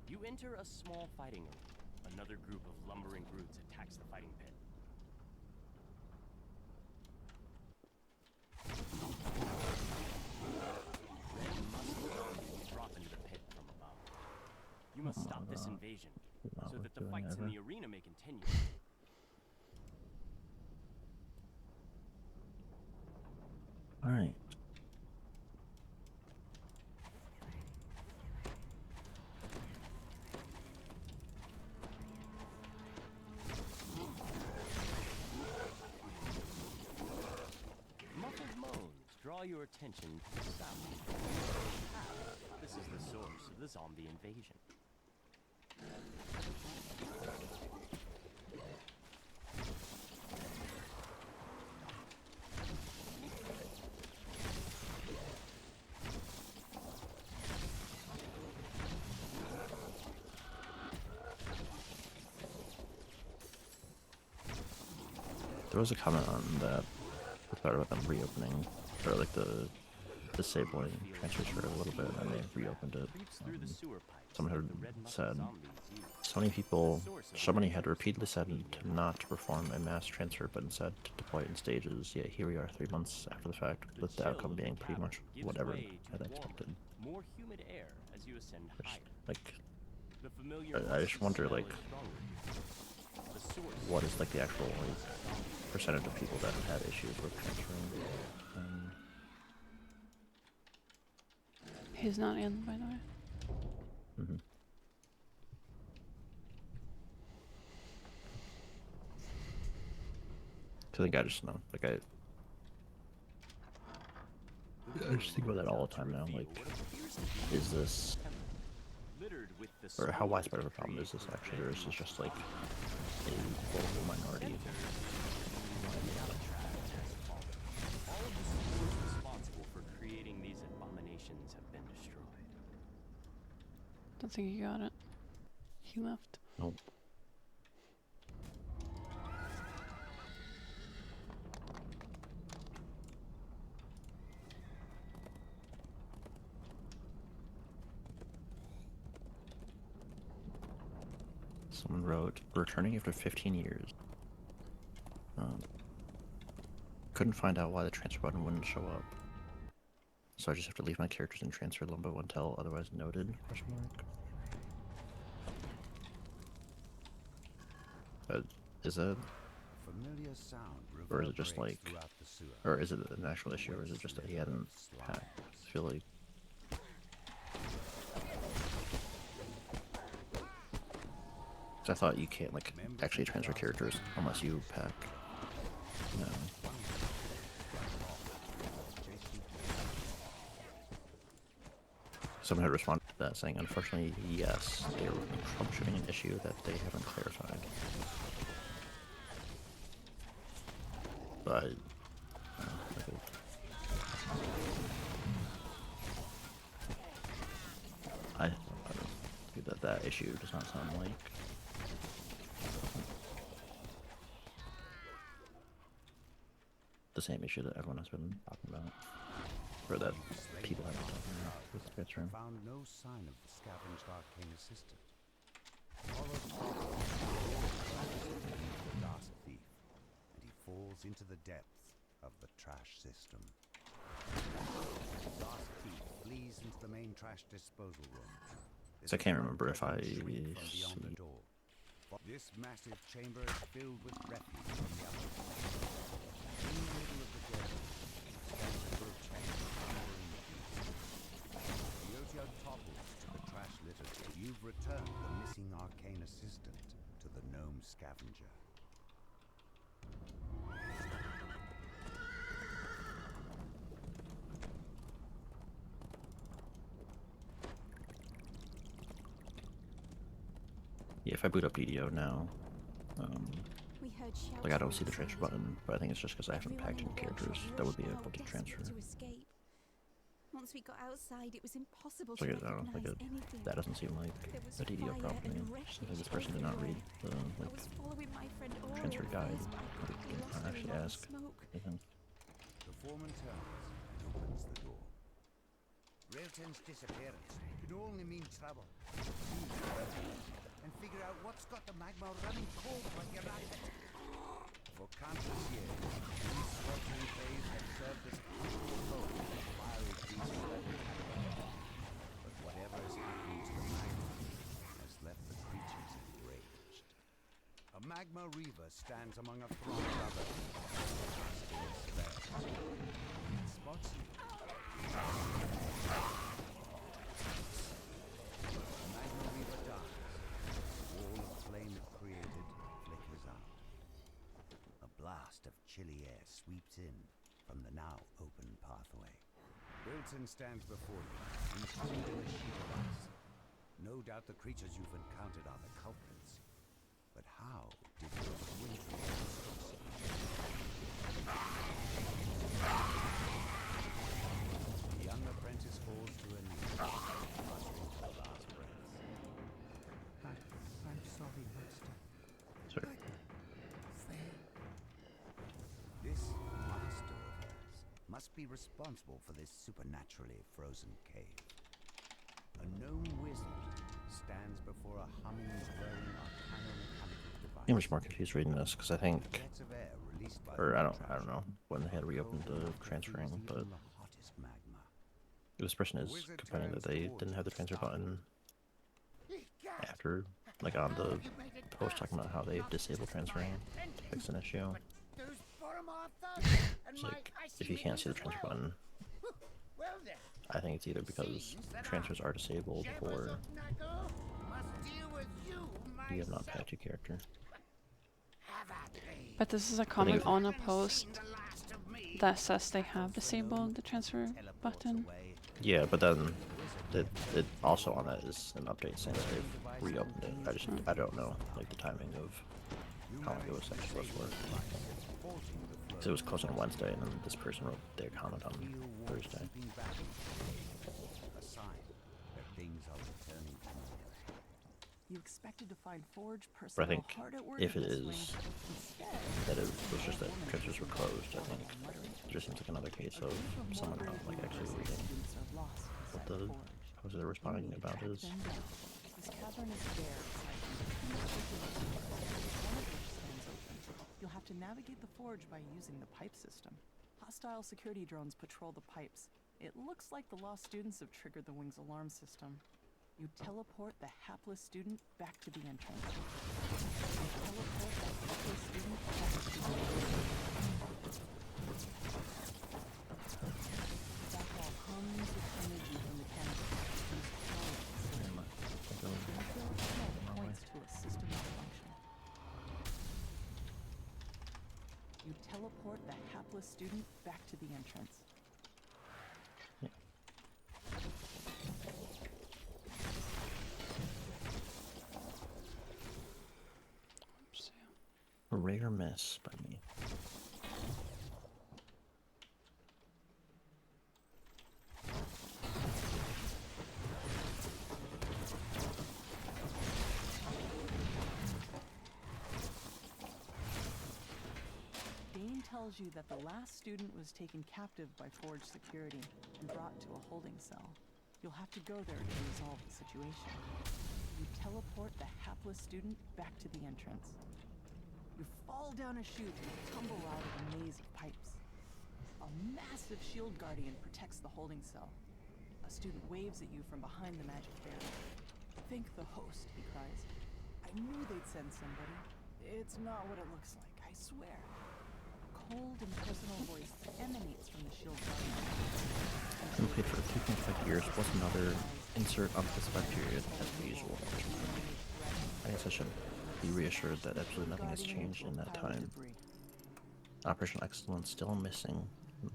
You enter a small fighting arena. Another group of lumbering brutes attacks the fighting pit. Red muscle zombies drop into the pit from above. You must stop this invasion so that the fights in the arena may continue. All right. Muffled moans draw your attention to the south. This is the source of the zombie invasion. There was a comment on that about them reopening, or like the disabling transfers for a little bit, and they reopened it. Someone had said so many had repeatedly said to not perform a mass transfer, but instead to deploy it in stages. Yet here we are 3 months after the fact, with the outcome being pretty much whatever I had expected. More humid air as you ascend higher. Like, The familiar I just wonder, like, the source what is like the actual like percentage of people that have had issues with transferring? He's not in, by the way. Mm-hmm. I think I just know, like I just think about that all the time now. Like, is this, or how widespread of a problem is this actually, or is this just like a vocal minority? All of the supports responsible for creating these abominations have been destroyed. Don't think he got it. He left. Nope. Someone wrote, returning after 15 years. Couldn't find out why the transfer button wouldn't show up. So I just have to leave my characters in transfer limbo until otherwise noted, question mark. Is it? Familiar sound Or is it just like, throughout the sewer. or is it an actual issue, or is it just that he hadn't packed? I feel like. Cause I thought you can't like actually transfer characters unless you pack. No. Someone had responded to that saying, unfortunately, yes, they were troubleshooting an issue that they haven't clarified. But I don't think that issue does not sound like the same issue that everyone has been talking about, or that people have been talking about with the room. Found no sign of the scavenged arcane assistant. Followed the last thief, and he falls into the depths of the trash system. The last thief flees into the main trash disposal room. So I can't remember if I Beyond the door. This massive chamber is filled with refuse from the other side. In the middle of the door stands a grotesque towering beast. Yotia topples to the trash litter. You've returned the missing arcane assistant to the gnome scavenger. Yeah, if I boot up DDO now, We heard shouting like I don't see the outside. transfer button, but I think it's just because I haven't Everyone packed any in the characters orchard that would be rushed able out, to transfer. desperate to escape. Once we got outside, it was impossible So to I don't know, recognize anything. that doesn't seem like There was a DDO fire problem to me. and Seems like wreckage this person did not read everywhere. the I was following my friend Aura transfer at guide. first, but I quickly lost her in Actually all the ask smoke. anything. The foreman turns and opens the door. Railton's disappearance could only mean trouble. And figure out what's got the magma running cold like you're at it. For countless years, these sweltering caves have served as a comfortable home for fiery beasts that attack. But whatever has happened to the magma has left the creatures enraged. A magma reaver stands among a throng of others, casting a spell. It spots you. The magma reaver dies. The wall of flame it created flickers out. A blast of chilly air sweeps in from the now open pathway. Wilton stands before you, entombed in a sheet of ice. No doubt the creatures you've encountered are the culprits. But how did those wintry monsters The young apprentice falls to her knees, muttering her last breaths. I'm sorry, Master. Sorry. This master of hers must be responsible for this supernaturally frozen cave. A gnome wizard stands before a humming, glowing arcano-mechanical device. I'm just more confused reading this because I think, Jets of air released by or the I don't contraption know when they had reopened the transferring, freeze but even the hottest magma. this person is wizard complaining that turns they towards didn't have the you, transfer startled. button after, like on the post talking about how they disabled transferring to fix an issue. It's like, if you can't see the transfer button, I think it's either because transfers are disabled or you have not packed your character. But this is a comment on a post that says they have disabled the transfer button. Yeah, but then it also on that is an update saying that they've reopened it. I don't know like the timing of how long it was actually supposed to work. So it was closed on Wednesday, and then this person wrote their comment on Thursday. A sign that things are returning to normal. You expected to find Forge But I personnel think hard at work if it this is wing. Instead, that it was just that transfers were closed, I think it just seems like another case of someone not like actually reading what the post they're responding about is. This cavern is bare beside two circular doors, one of which stands open. You'll have to navigate the forge by using the pipe system. Hostile security drones patrol the pipes. It looks like the lost students have triggered the wing's alarm system. You teleport the hapless student back to the entrance. You teleport the hapless student back to the entrance. That wall hums with energy from the canopy. Points to a system malfunction. You teleport the hapless student back to the entrance. A rare miss by me. Dane tells you that the last student was taken captive by Forge security and brought to a holding cell. You'll have to go there to resolve the situation. You teleport the hapless student back to the entrance. You fall down a chute and tumble out of a maze of pipes. A massive shield guardian protects the holding cell. A student waves at you from behind the magic barrier. Thank the host, he cries. I knew they'd send somebody. It's not what it looks like, I swear. A cold and personal voice emanates from the shield guardian. Been played for 2.5 years plus another insert unspecified period as usual. I guess I should be reassured that absolutely nothing has changed in that time. Operation Excellence still missing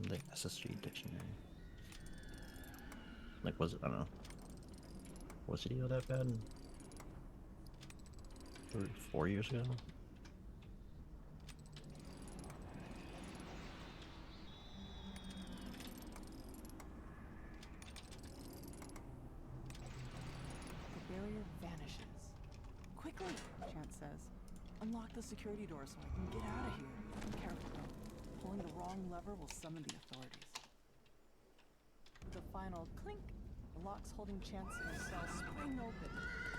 the SSG dictionary. Like, was it? I don't know. Was video that bad? 4 years ago? The barrier vanishes. Quickly, Chance says. Unlock the security door so I can get out of here. Be careful though. Pulling the wrong lever will summon the authorities. With a final clink, the locks holding Chance in his cell spring open.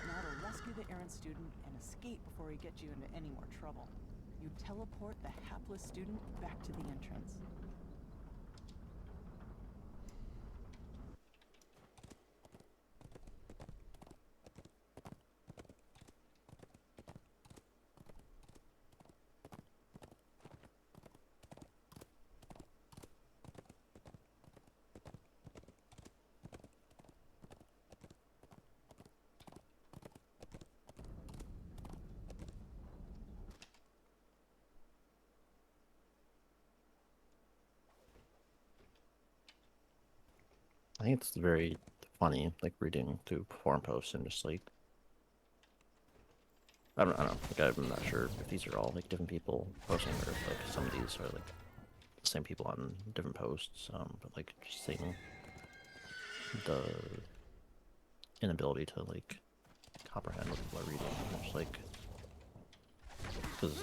Now to rescue the errant student and escape before he gets you into any more trouble. You teleport the hapless student back to the entrance. I think it's very funny, like reading through forum posts and just like I don't know. Like I'm not sure if these are all like different people posting or if like some of these are like the same people on different posts. But like just seeing the inability to like comprehend what people are reading. It's like because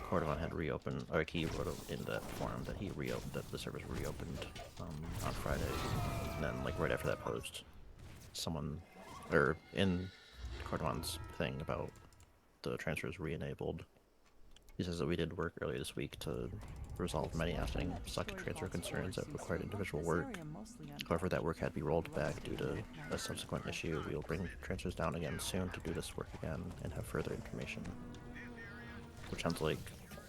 Cordovan had reopened, or like he wrote in that forum that he reopened, that the servers reopened on Friday, and then like right after that post, someone, or in Cordovan's thing about the transfers re-enabled, he says that we did work earlier this week to resolve many outstanding stuck transfer concerns that required individual work. However, that work had to be rolled back due to a subsequent issue. We will bring transfers down again soon to do this work again and have further information. Which sounds like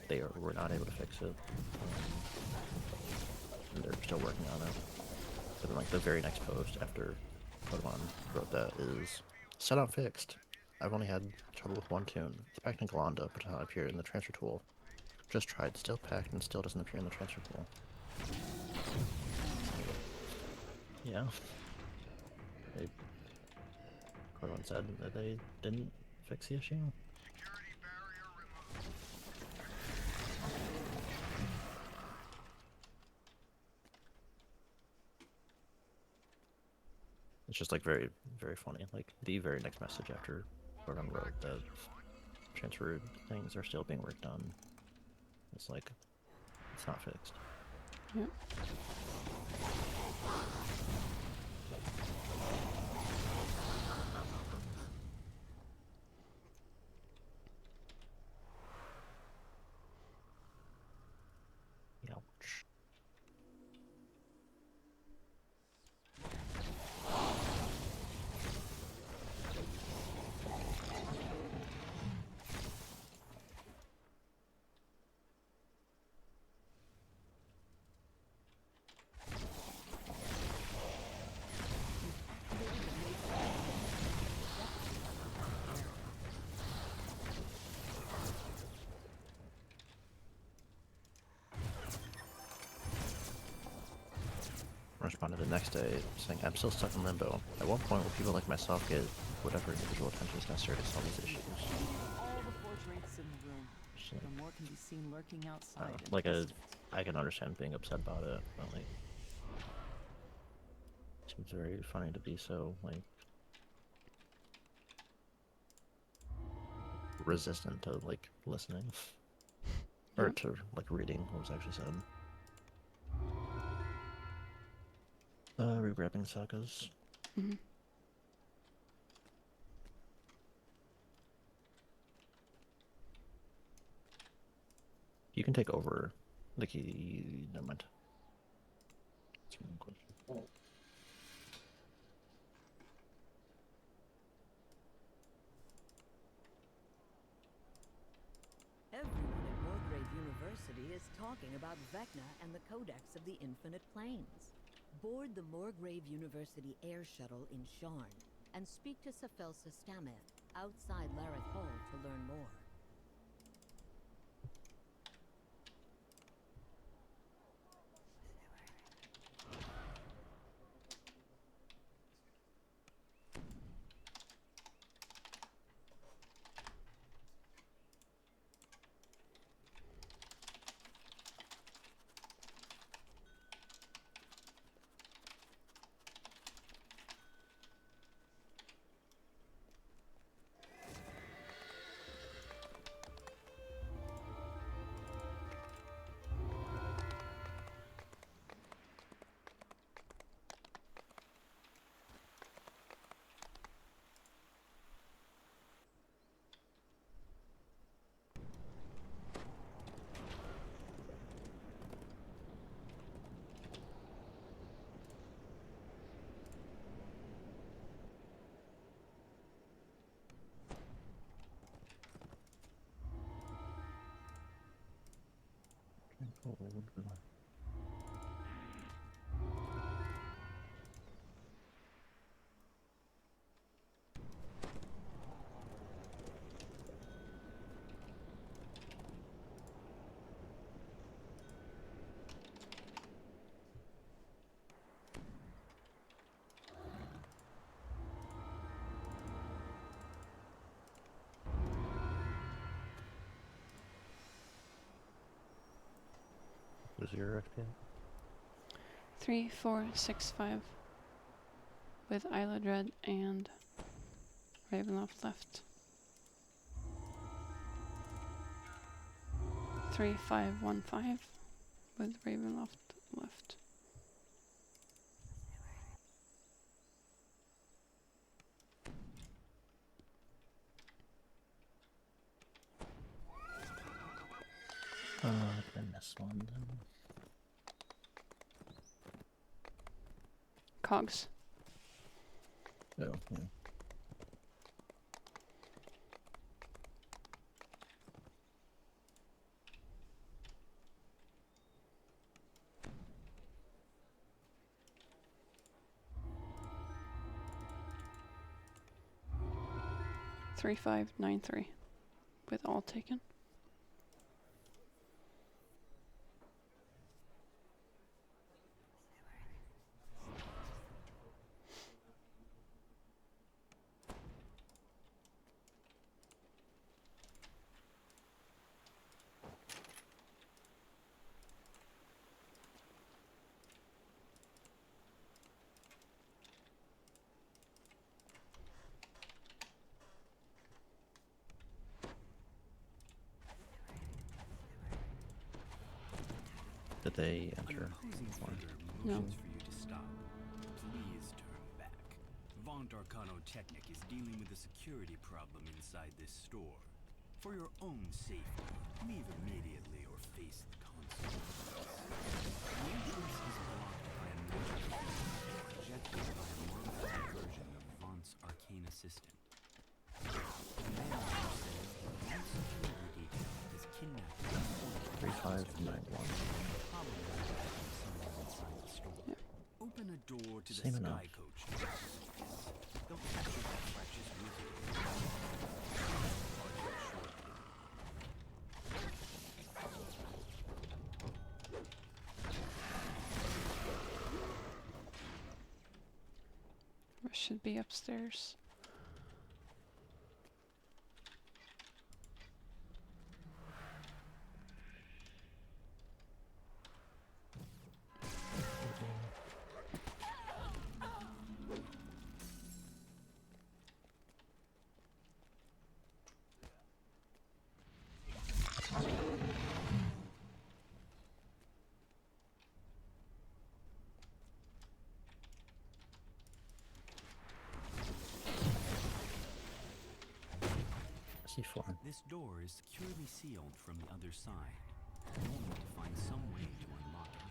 they were not able to fix it. And they're still working on it. But then like the very next post after Pokemon wrote that is still not fixed. I've only had trouble with one tune. It's packed in Galanda, but does not appear in the transfer tool. Just tried, still packed and still doesn't appear in the transfer tool. Yeah. Pokemon said that they didn't fix the issue. It's just like very, very funny. Like the very next message after Gordon wrote that transfer things are still being worked on. It's like, it's not fixed. Yep. responded the next day saying, I'm still stuck in limbo. At one point, will people like myself get whatever individual attention is necessary to solve these issues? All the forge wraiths in the room. So, The more can be seen lurking outside. in the like distance. I can understand being upset about it, but like, it seems very funny to be so like resistant to like listening or to like reading what was actually said. Regrabbing sagas. Mm-hmm. You can take over the key. Never mind. That's one question. Everyone at Morgrave University is talking about Vecna and the Codex of the Infinite Planes. Board the Morgrave University air shuttle in Sharn and speak to Safelsa Stameth outside Lareth Hall to learn more. Was your XP? 3, 4, 6, 5. With Isla Dread and Ravenloft left. 3, 5, 1, 5. With Ravenloft left. I missed one then. Cogs. Oh, yeah. Three, 5, 9, 3. With all taken. Did they enter? No. For you to stop. Please turn back. Vaunt Arcano Technic is dealing with a security problem inside this store. For your own safety, leave immediately or face the consequences. The entrance is blocked by a magic projected by a modified version of Vaunt's arcane assistant. The man says that one security detail has kidnapped 3591. Open a door to Same the enough. Sky Coach. They'll capture that precious with you. should be upstairs. This door is securely sealed from the other side. You'll need to find some way to unlock it.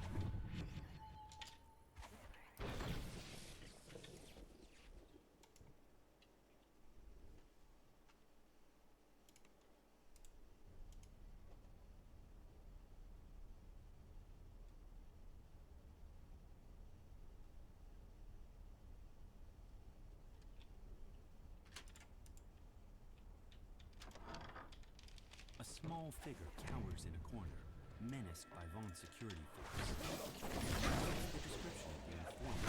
A small figure cowers in a corner, menaced by Vaughn's security force. The description of the informant.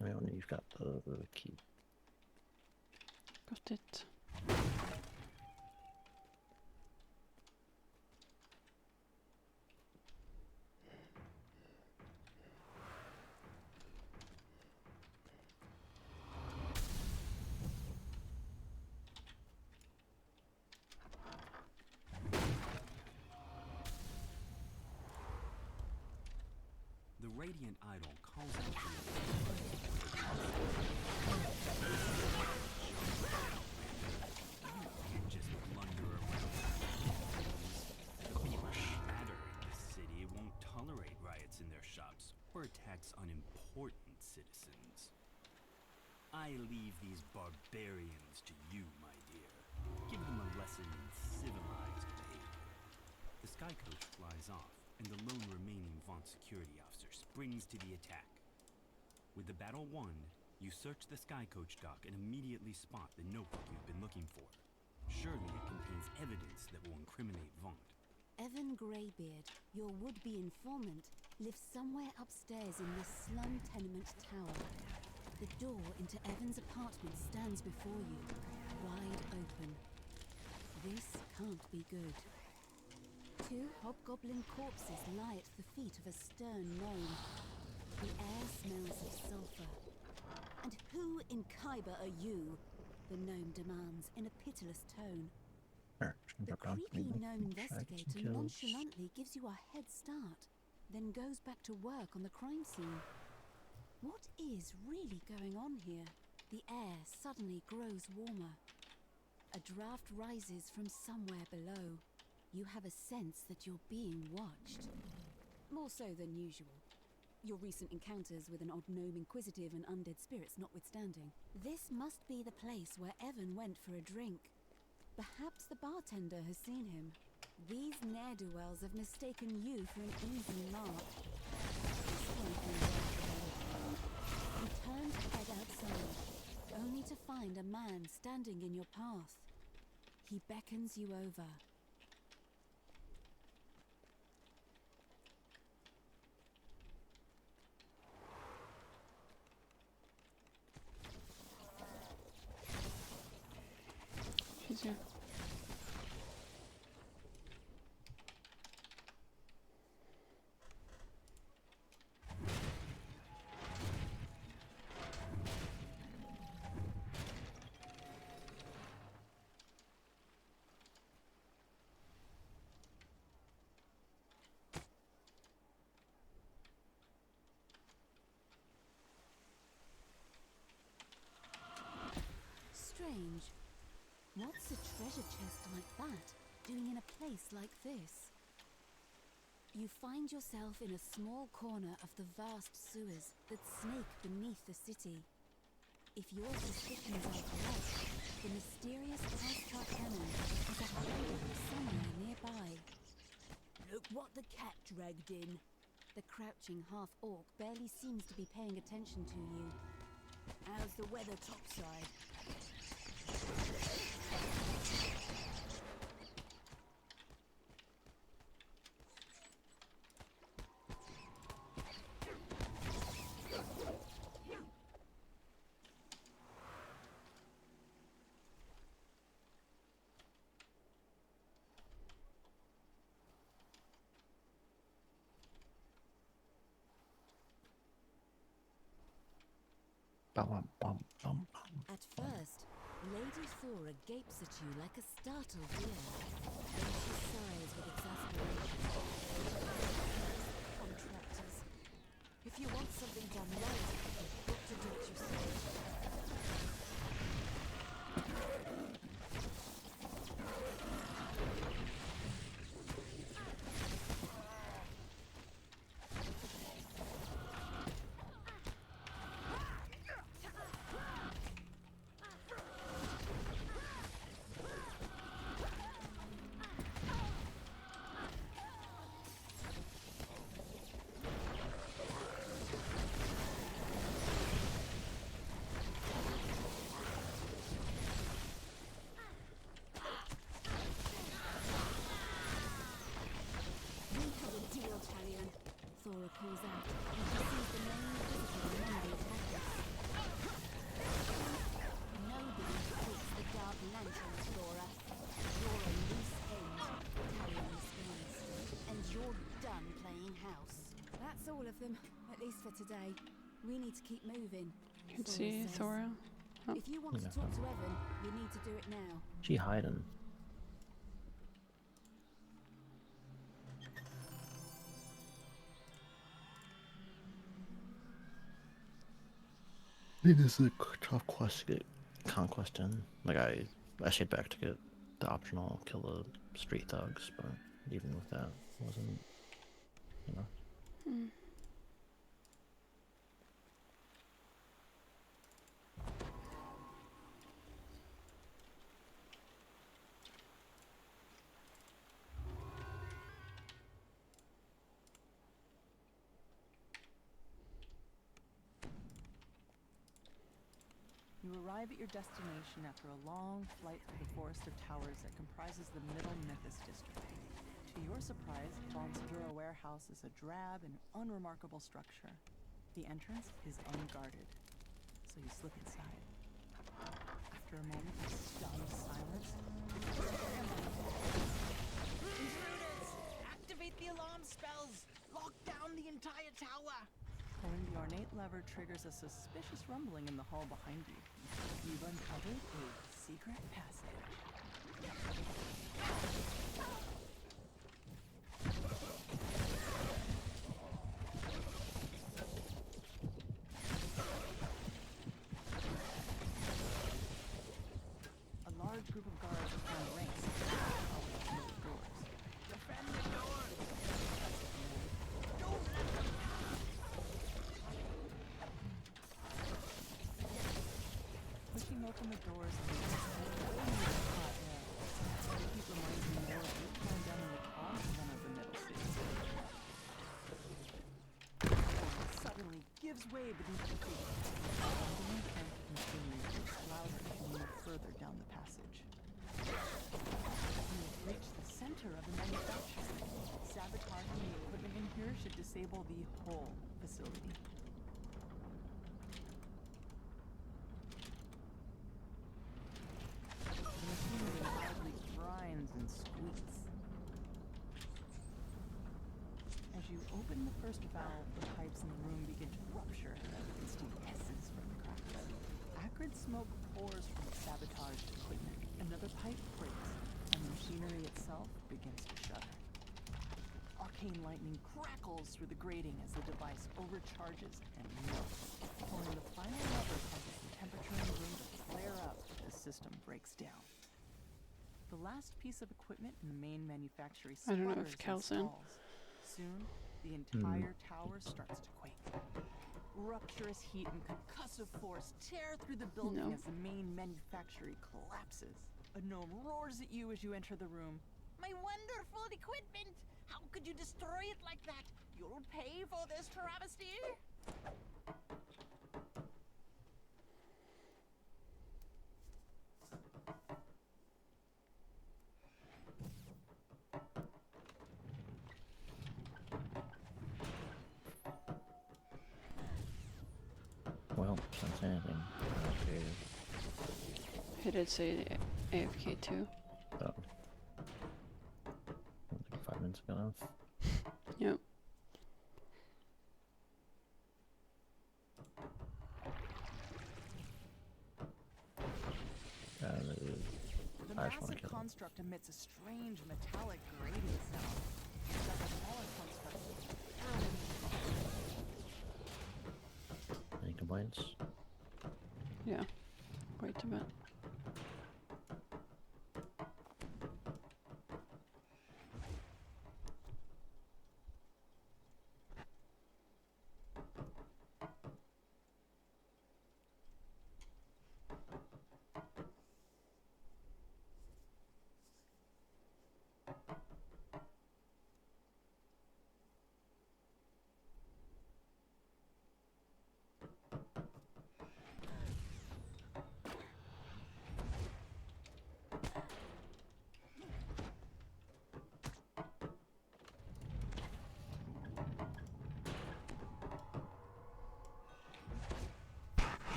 I mean, you've got the key. Got it. The radiant idol calls out to you. You can't just blunder around. Matter in this city won't tolerate riots in their shops or attacks on important citizens. I leave these barbarians to you, my dear. Give them a lesson in civilized behavior. The sky coach flies off, and the lone remaining Vaughn security officer springs to the attack. With the battle won, you search the sky coach dock and immediately spot the notebook you've been looking for. Surely it contains evidence that will incriminate Vaughn. Evan Greybeard, your would-be informant, lives somewhere upstairs in this slum tenement tower. The door into Evan's apartment stands before you, wide open. This can't be good. 2 hobgoblin corpses lie at the feet of a stern gnome. The air smells of sulfur. And who in Khyber are you? The gnome demands in a pitiless tone. The creepy gnome investigator nonchalantly gives you a head start, then goes back to work on the crime scene. What is really going on here? The air suddenly grows warmer. A draft rises from somewhere below. You have a sense that you're being watched. More so than usual. Your recent encounters with an odd gnome inquisitive and undead spirits notwithstanding. This must be the place where Evan went for a drink. Perhaps the bartender has seen him. These ne'er-do-wells have mistaken you for an easy mark. This won't be well. You turn to head outside, only to find a man standing in your path. He beckons you over. She's here. Strange. What's a treasure chest like that doing in a place like this? You find yourself in a small corner of the vast sewers that snake beneath the city. If your suspicions are correct, the mysterious House Cannon is a hideout somewhere nearby. Look what the cat dragged in. The crouching half-orc barely seems to be paying attention to you. How's the weather topside? Bum, bum, bum, bum, bum. At first, Lady Thora gapes at you like a startled deer. Then she sighs with exasperation. Contractors. If you want something done right, you've got to do it yourself. Thora calls out, and she sees the main visitor among the attackers. Nobody takes the dark lanterns, Thora. You're a loose end, carrying the spoons. And you're done playing house. That's all of them, at least for today. We need to keep moving. You can see Thora. Oh. If you want to talk to Evan, you need to do it now. She hiding. I think this is a tough quest to get conquest in. Like I stayed back to get the optional kill the street thugs, but even with that, it wasn't, you know. Hmm. You arrive at your destination after a long flight through the forest of towers that comprises the Middle Memphis district. To your surprise, Von Segura Warehouse is a drab and unremarkable structure. The entrance is unguarded, so you slip inside. After a moment of stunned silence, Intruders! Activate the alarm spells! Lock down the entire tower! pulling the ornate lever triggers a suspicious rumbling in the hall behind you. You've uncovered a secret passage. A large group of guards have formed ranks following the doors. Defend the door! Pushing open the doors and the hot air. The heat reminds me more of Newtown down in the Bronx than of the Middle City. Suddenly gives way beneath your feet. The rumbling and continues louder as you move further down the passage. You have reached the center of the manufacturing. Sabotaging the equipment in here should disable the whole facility. The machinery loudly grinds and squeaks. As you open the first valve, the pipes in the room begin to rupture and steam hisses from the cracks. Acrid smoke pours from the sabotaged equipment. Another pipe breaks, and the machinery itself begins to shudder. Arcane lightning crackles through the grating as the device overcharges and melts. Pulling the final lever causes the temperature in the room to flare up as the system breaks down. The last piece of equipment in the main manufacturing I don't know sputters if and Cal's in. stalls. Soon, the entire tower starts to quake. Rupturous heat and concussive force tear through the building No. as the main manufactory collapses. A gnome roars at you as you enter the room. My wonderful equipment! How could you destroy it like that? You'll pay for this travesty! Don't say anything. Okay. He did say AFK too. Oh. I think 5 minutes ago enough. Yep. The I just wanna massive kill him. construct emits a strange metallic grating sound. That the smaller constructs Any complaints? Yeah. Wait a minute.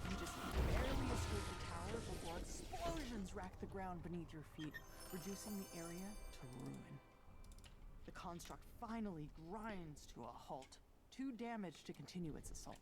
You just barely escape the tower before explosions rack the ground beneath your feet, reducing the area to ruin. The construct finally grinds to a halt, too damaged to continue its assault.